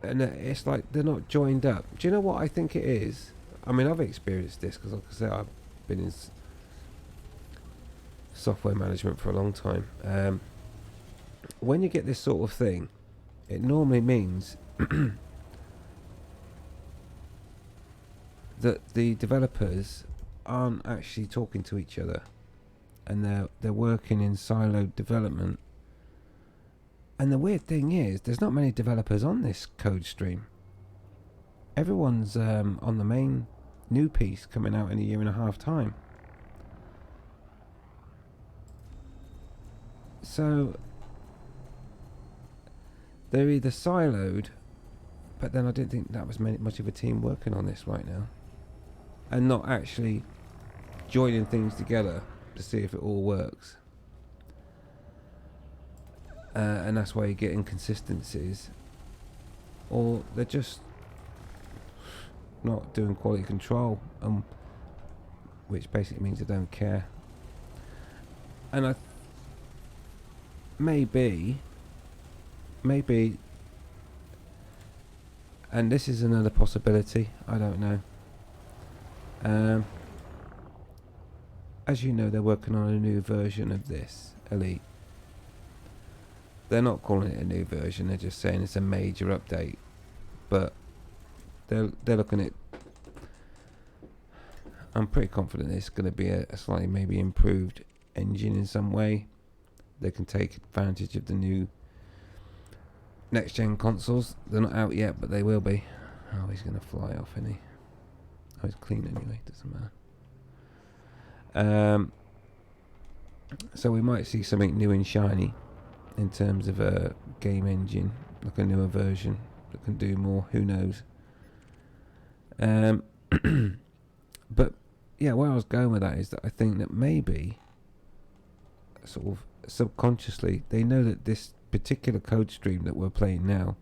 And it's like they're not joined up. Do you know what I think it is? I mean, I've experienced this because, like I said, I've been in software management for a long time. When you get this sort of thing, it normally means that the developers aren't actually talking to each other, and they're working in siloed development. And the weird thing is, there's not many developers on this code stream. Everyone's on the main new piece coming out in a 1.5 years time. So they're either siloed, but then I didn't think that was much of a team working on this right now, and not actually joining things together to see if it all works. And that's why you get inconsistencies, or they're just not doing quality control, which basically means they don't care. And maybe, and this is another possibility, I don't know. As you know, they're working on a new version of this Elite. They're not calling it a new version, they're just saying it's a major update. But they're looking at... I'm pretty confident it's going to be a slightly maybe improved engine in some way. They can take advantage of the new next gen consoles. They're not out yet, but they will be. Oh, he's going to fly off, isn't he? Oh, he's clean anyway, doesn't matter. So we might see something new and shiny in terms of a game engine, like a newer version that can do more. Who knows? But yeah, where I was going with that is that I think that maybe sort of subconsciously they know that this particular code stream that we're playing now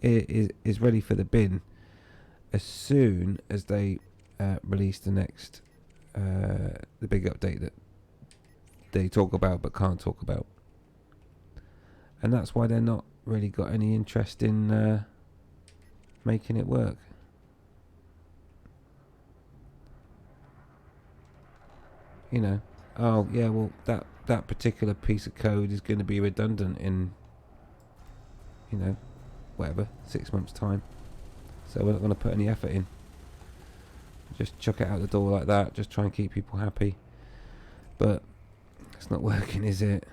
is ready for the bin as soon as they release the next the big update that they talk about but can't talk about. And that's why they're not really got any interest in making it work. You know, oh yeah, well that particular piece of code is going to be redundant in, you know, whatever, 6 months time. So we're not going to put any effort in. Just chuck it out the door like that, just try and keep people happy. But it's not working, is it?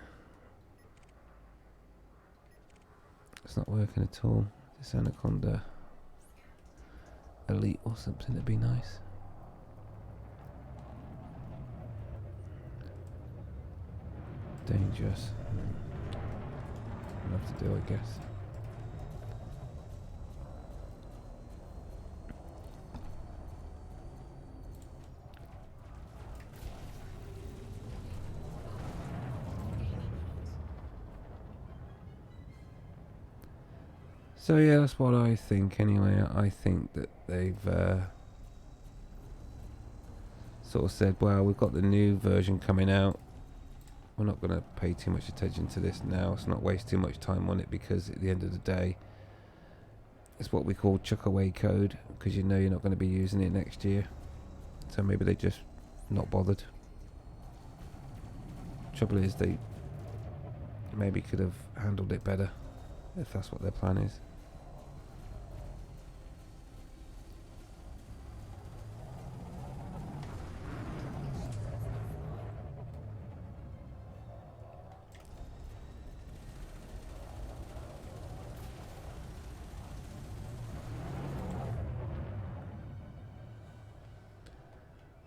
It's not working at all. This Anaconda Elite or something, that'd be nice. Dangerous. I'll have to do, I guess. So yeah, that's what I think anyway. I think that they've sort of said, well, we've got the new version coming out. We're not going to pay too much attention to this now. Let's not waste too much time on it, because at the end of the day, it's what we call chuck away code, because you know you're not going to be using it next year. So maybe they just not bothered. Trouble is, they maybe could have handled it better, if that's what their plan is.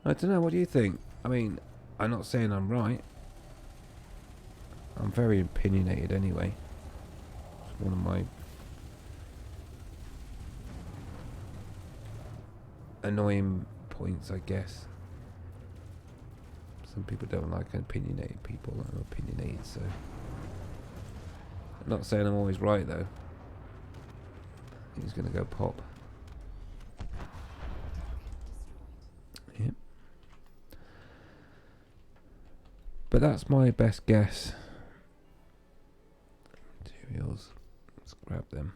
I don't know, what do you think? I mean, I'm not saying I'm right. I'm very opinionated anyway. It's one of my annoying points, I guess. Some people don't like opinionated people. I'm opinionated, so... I'm not saying I'm always right, though. He's gonna go pop. Yep. But that's my best guess. Materials. Let's grab them.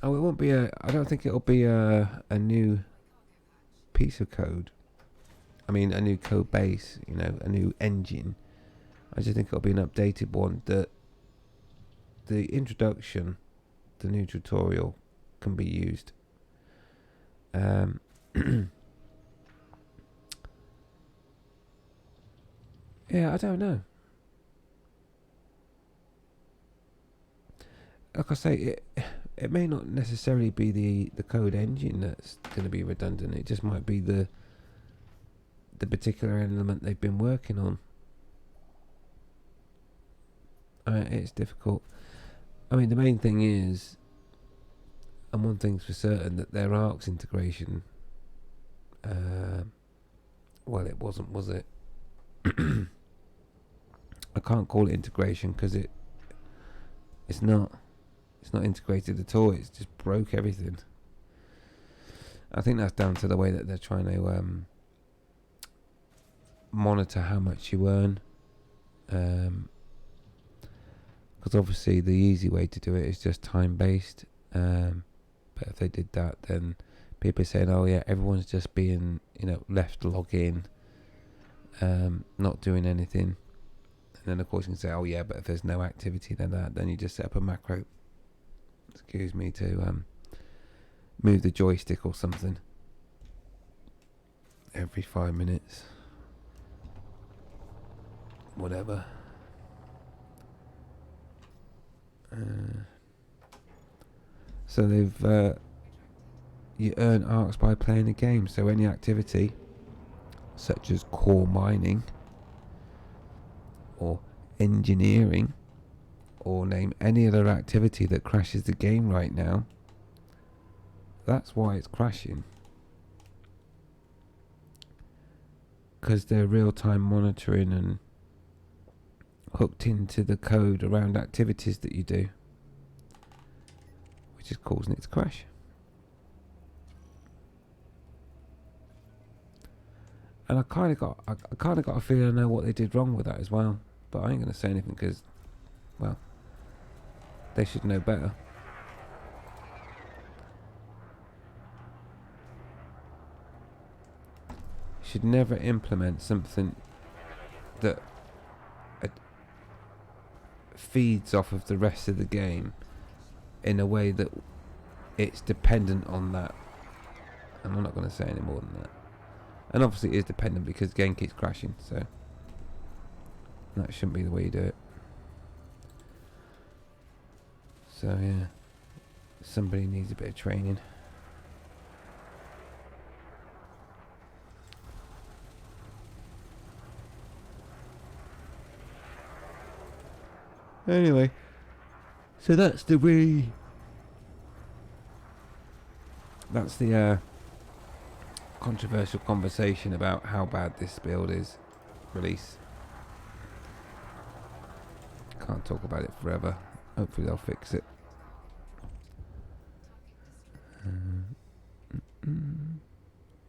Oh, it won't be a... I don't think it'll be a new piece of code. I mean, a new code base, you know, a new engine. I just think it'll be an updated one that the introduction, the new tutorial, can be used. Yeah, I don't know. Like I say, it may not necessarily be the code engine that's going to be redundant. It just might be the particular element they've been working on. It's difficult. I mean, the main thing is, and one thing's for certain, that their ARCS integration, well, it wasn't, was it? I can't call it integration because it's not integrated at all. It's just broke everything. I think that's down to the way that they're trying to monitor how much you earn. Because obviously the easy way to do it is just time based. But if they did that, then people are saying, "Oh yeah, everyone's just being, left to log in, not doing anything." And then of course you can say, "Oh yeah, but if there's no activity, then you just set up a macro." Excuse me, to move the joystick or something every 5 minutes, whatever. So they've you earn ARCs by playing a game. So any activity such as core mining or engineering, or name any other activity that crashes the game right now, that's why it's crashing. Because they're real-time monitoring and hooked into the code around activities that you do, which is causing it to crash. And I kind of got a feeling I know what they did wrong with that as well, but I ain't gonna say anything because, well, they should know better. Should never implement something that feeds off of the rest of the game in a way that it's dependent on that. And I'm not going to say any more than that. And obviously it is dependent because the game keeps crashing, so that shouldn't be the way you do it. So yeah, somebody needs a bit of training. Anyway, so that's the way That's the controversial conversation about how bad this build is. Release. Can't talk about it forever. Hopefully they'll fix it.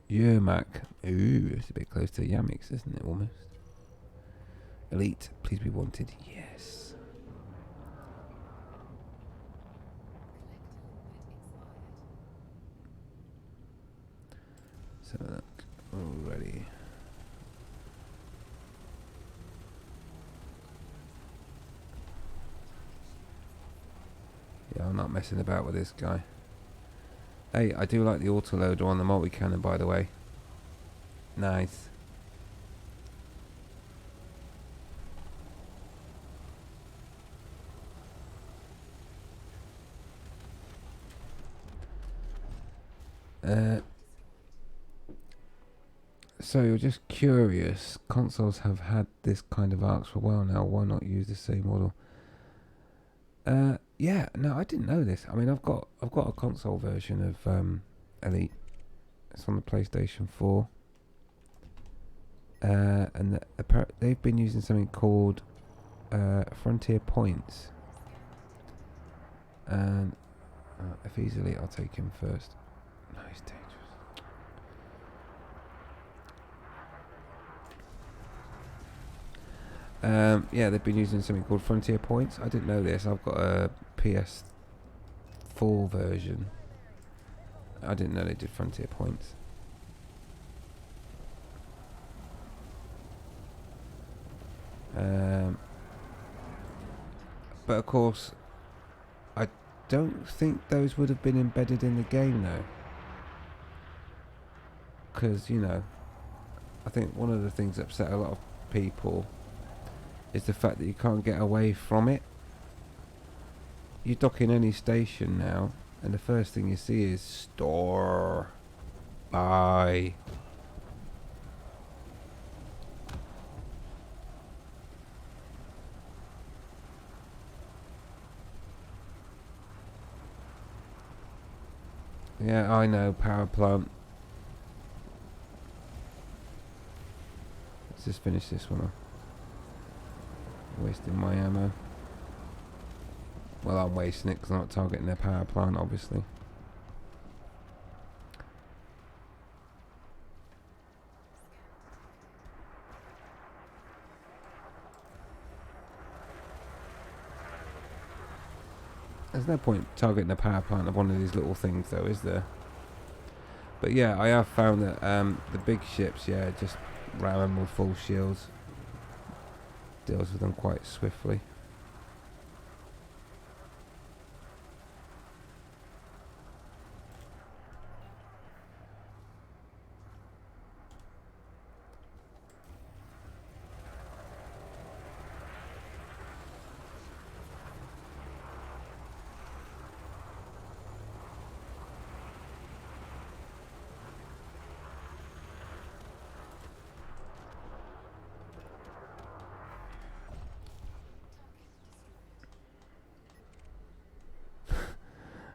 Yermak. Ooh, it's a bit close to Yamix, isn't it, almost? Elite, please be wanted. Yes. So look, already. Yeah, I'm not messing about with this guy. Hey, I do like the autoloader on the multi-cannon, by the way. Nice. So you're just curious. Consoles have had this kind of arcs for a while now. Why not use the same model? Yeah, no, I didn't know this. I mean, I've got a console version of Elite. It's on the PlayStation 4. And they've been using something called Frontier Points. And if he's Elite, I'll take him first. No, he's dangerous. Yeah, they've been using something called Frontier Points. I didn't know this. I've got a PS4 version. I didn't know they did Frontier Points. But of course, I don't think those would have been embedded in the game though. Because, you know, I think one of the things that upset a lot of people is the fact that you can't get away from it. You dock in any station now, and the first thing you see is store, buy. Yeah, I know, power plant. Let's just finish this one off. Wasting my ammo. Well, I'm wasting it because I'm not targeting their power plant, obviously. There's no point targeting the power plant of one of these little things, though, is there? But yeah, I have found that the big ships, yeah, just ram them with full shields. Deals with them quite swiftly.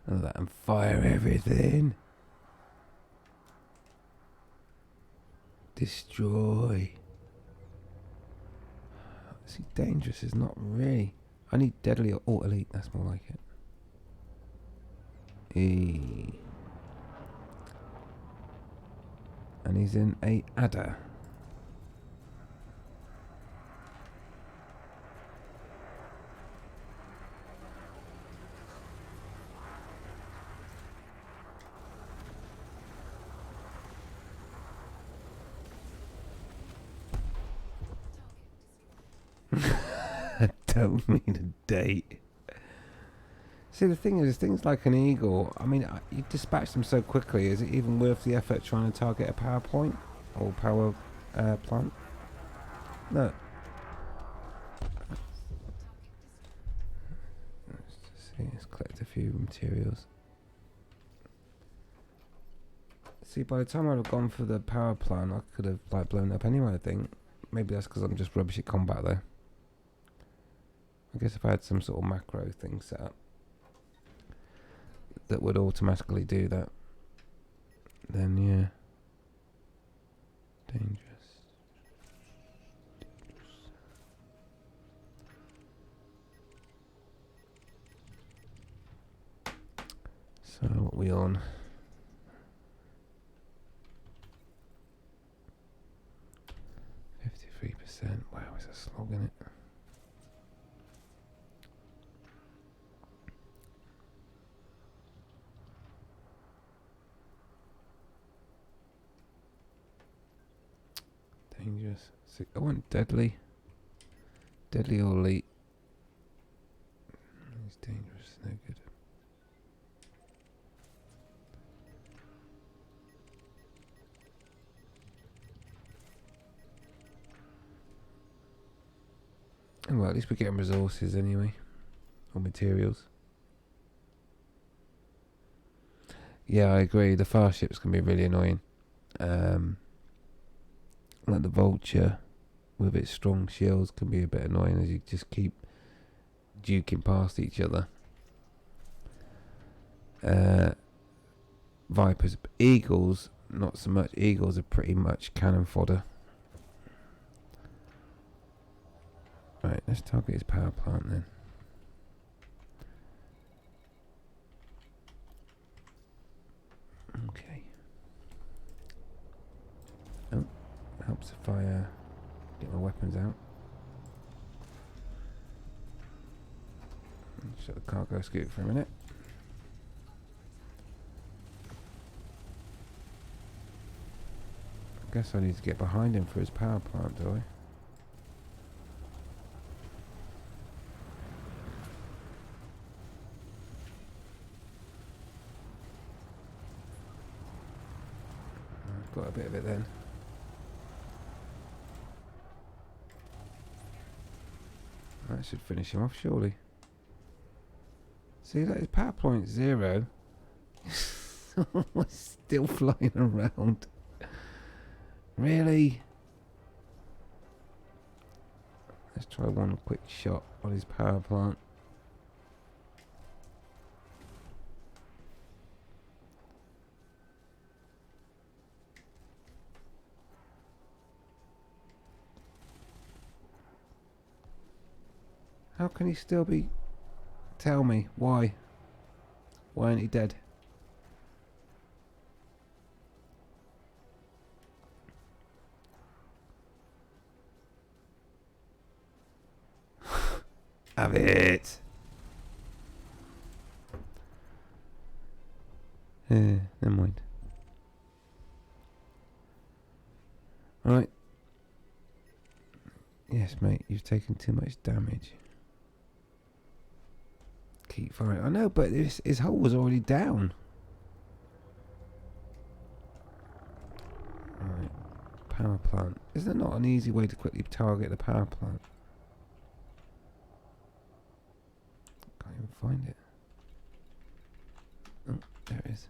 And let them fire everything. Destroy. See, dangerous is not really. I need deadly or elite. That's more like it. And he's in a adder. Don't mean a date. See, the thing is, things like an eagle, I mean, you dispatch them so quickly, is it even worth the effort trying to target a power point? Or power plant? No. Let's just see, let's collect a few materials. See, by the time I'd have gone for the power plant, I could have like blown up anyway, I think. Maybe that's because I'm just rubbish at combat, though. I guess if I had some sort of macro thing set up that would automatically do that. then yeah. Dangerous. So what are we on? 53%. Wow, it's a slog, isn't it? Dangerous. I want deadly. Deadly or elite. It's dangerous, no good. Well, at least we're getting resources anyway. Or materials. Yeah, I agree. The fast ships can be really annoying. Like the vulture with its strong shields can be a bit annoying as you just keep duking past each other. Vipers, eagles, not so much. Eagles are pretty much cannon fodder. Right, let's target his power plant then. Okay. Oh, helps if I get my weapons out. Shut the cargo scoot for a minute. I guess I need to get behind him for his power plant, do I? I've got a bit of it then. That should finish him off, surely. See, that is power point 0. Still flying around. Really? Let's try one quick shot on his power plant. How can he still be... Tell me, why? Why ain't he dead? Have it! Never mind. Right. Yes, mate, you've taken too much damage. Keep firing. I know, but his hull was already down. Right. Power plant. Is there not an easy way to quickly target the power plant? Can't even find it. Oh, there it is.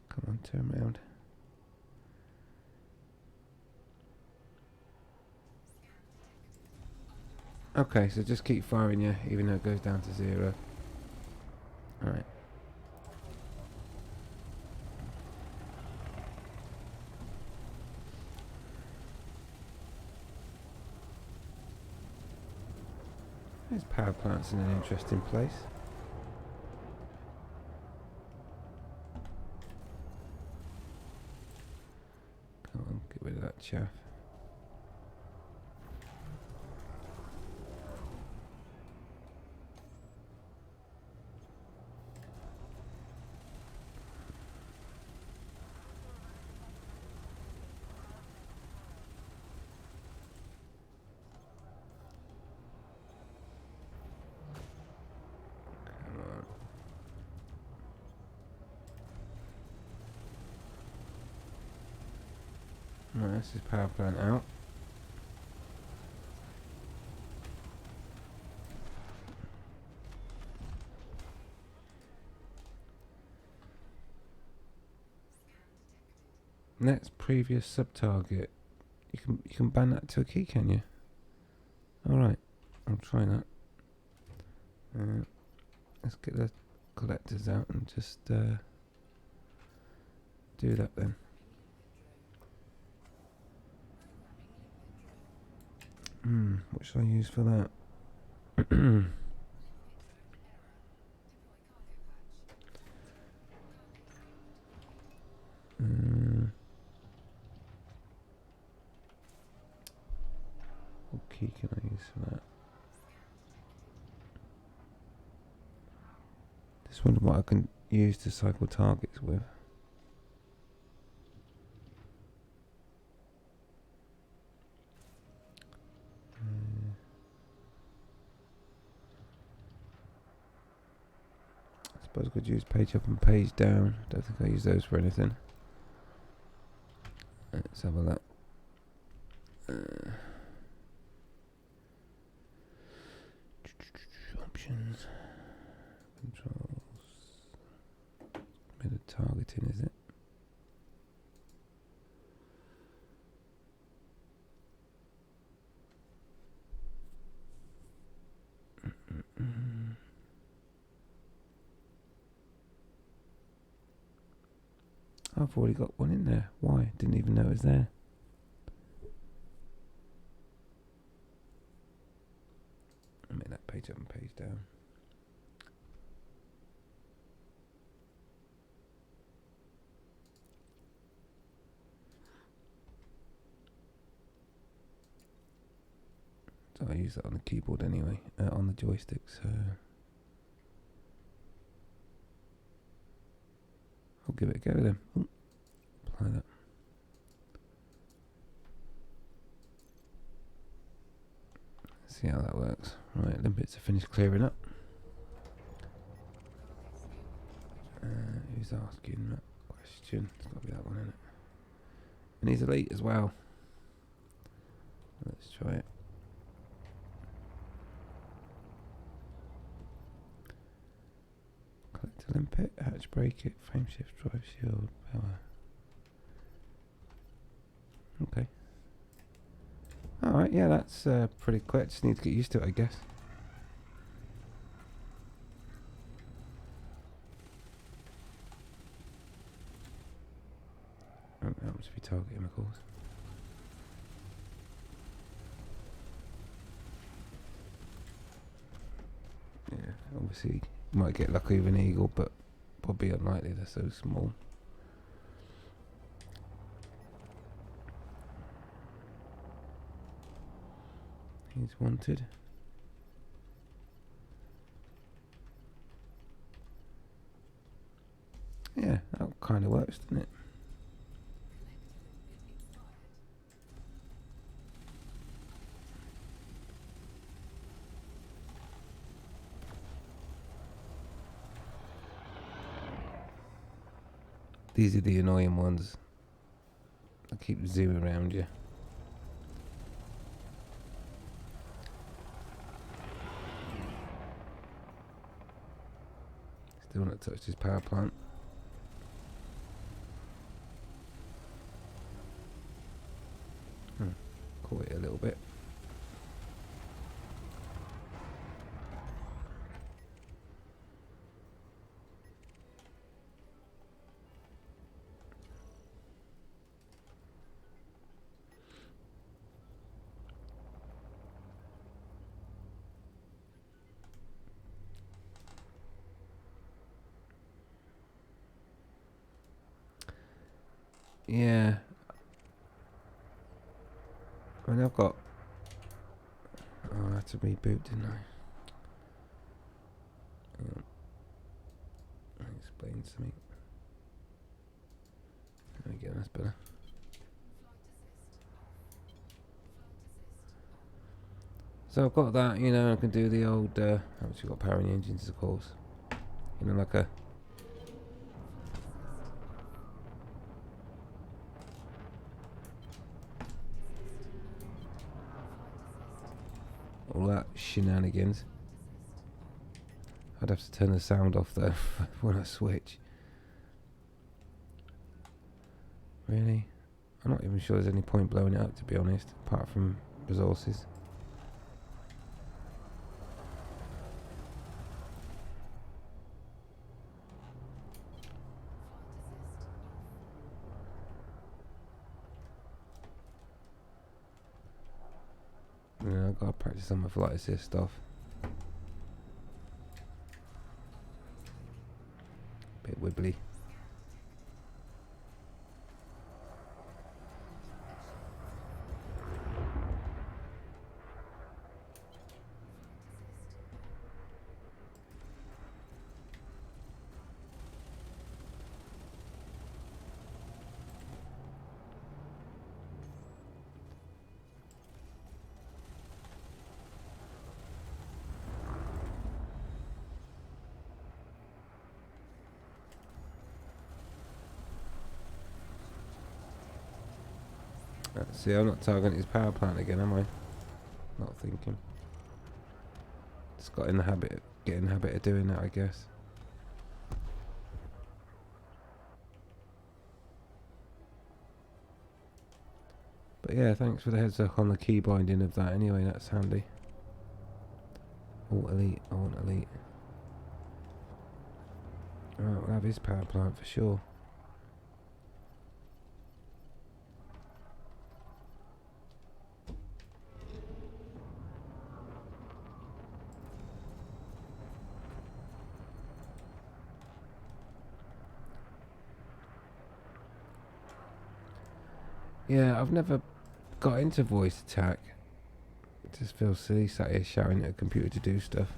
Come on, turn around. Okay, so just keep firing, yeah, even though it goes down to 0. Alright. There's power plants in an interesting place. Come on, get rid of that chaff. Right, this is power plant out. Next previous sub-target. You can ban that to a key, can you? Alright, I'll try that. Let's get the collectors out and just do that then. What should I use for that? What key can I use for that? Just wonder what I can use to cycle targets with. I suppose I could use page up and page down. Don't think I use those for anything. Let's have a look. Options. Controls. Bit of targeting, is it? I've already got one in there. Why? Didn't even know it was there. I'll make that page up and page down. So I use that on the keyboard anyway, on the joystick, so I'll give it a go then. Ooh, apply that. See how that works. Right, limpets are finished clearing up. Who's asking that question? It's got to be that one, isn't it? And he's elite as well. Let's try it. Collect a limpet, hatch break it, frame shift, drive shield, power. Okay. Alright, yeah, that's pretty quick. Just need to get used to it, I guess. How much if you target him, of course. Yeah, obviously you might get lucky with an eagle, but probably unlikely, they're so small. He's wanted. Yeah, that kind of works, doesn't it? These are the annoying ones. I keep zooming around you. Still not touched his power plant. Caught it a little bit. Yeah. I mean, I've got... Oh, I had to reboot, didn't I? Explain something. There we go, that's better. So I've got that, you know, I can do the old... obviously got powering engines, of course. You know, like a... all that shenanigans. I'd have to turn the sound off though when I switch. Really? I'm not even sure there's any point blowing it up, to be honest, apart from resources. Yeah, I've got to practice on my flight assist stuff. Bit wibbly. See, I'm not targeting his power plant again, am I? Not thinking. Just got in the habit, getting in the habit of doing that, I guess. But yeah, thanks for the heads up on the key binding of that anyway, that's handy. Alt elite, alt elite. Alright, we'll have his power plant for sure. Yeah, I've never got into voice attack. It just feels silly sat here shouting at a computer to do stuff.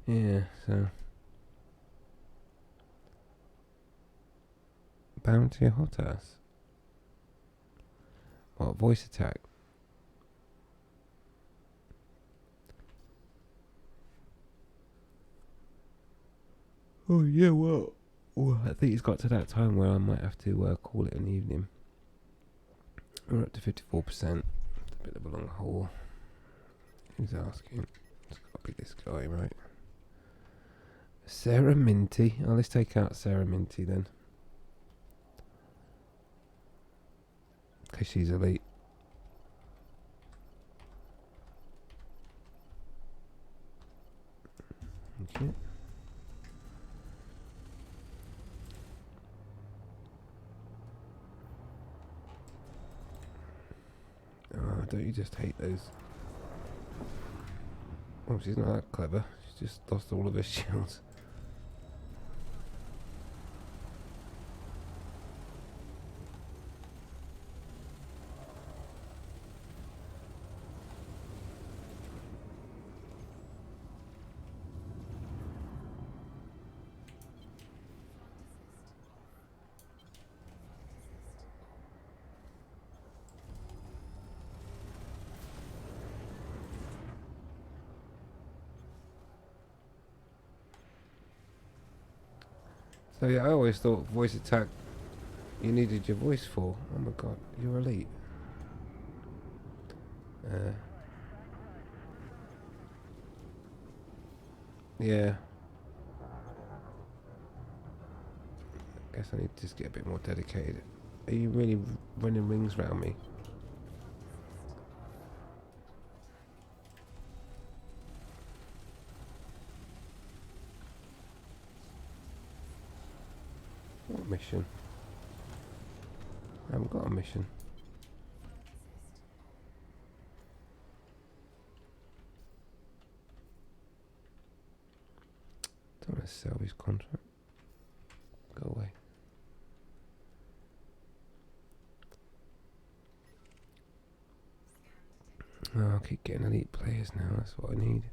Yeah, so bounty hot ass. What, voice attack? Oh yeah, well, I think it's got to that time where I might have to call it an evening. We're up to 54%. It's a bit of a long haul. Who's asking? It's got to be this guy, right? Sarah Minty. Oh, let's take out Sarah Minty then. Because she's elite. Okay. Oh, don't you just hate those? Oh, she's not that clever. She's just lost all of her shields. So yeah, I always thought voice attack you needed your voice for. Oh my god, you're elite. Yeah. Guess I need to just get a bit more dedicated. Are you really running rings around me? What mission? I haven't got a mission. Don't want to sell his contract. Go away. Oh, I'll keep getting elite players now, that's what I need.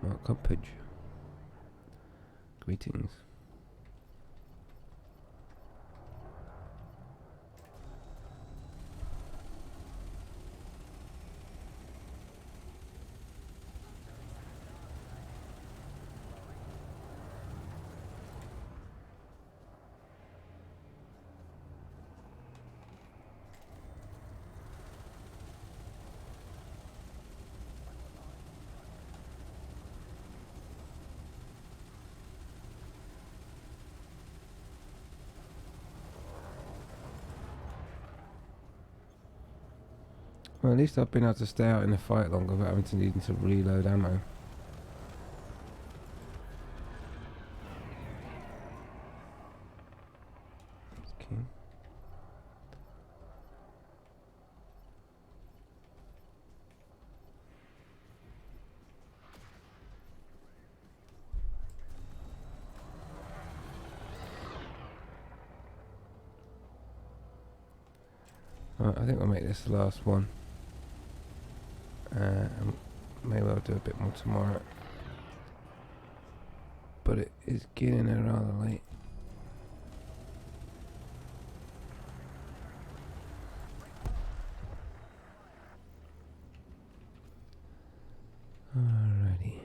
Mark Cuppage. Greetings. Well, at least I've been able to stay out in the fight longer without having to need to reload ammo. Okay. Right, I think I'll make this the last one. May well do a bit more tomorrow. But it is getting there rather late. Alrighty.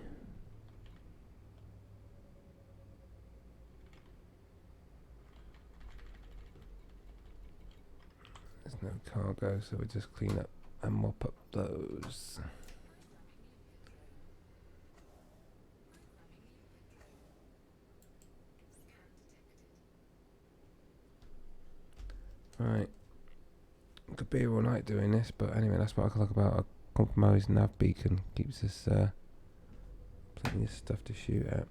There's no cargo, so we'll just clean up and mop up those. Right. Could be all night doing this, but anyway, that's what I like about a compromised nav beacon. Keeps us plenty of stuff to shoot at.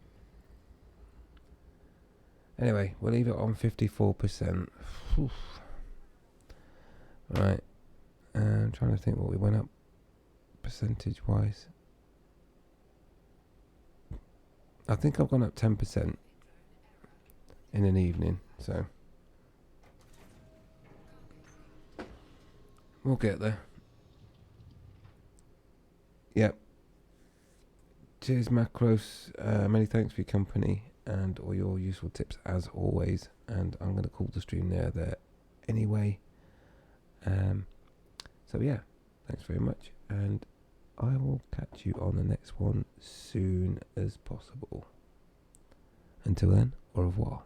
Anyway, we'll leave it on 54%. Right. I'm trying to think what we went up percentage wise. I think I've gone up 10% in an evening, so we'll get there. Yep. Cheers, Macros. Many thanks for your company and all your useful tips as always. And I'm going to call the stream there anyway. So yeah, thanks very much. And I will catch you on the next one soon as possible. Until then, au revoir.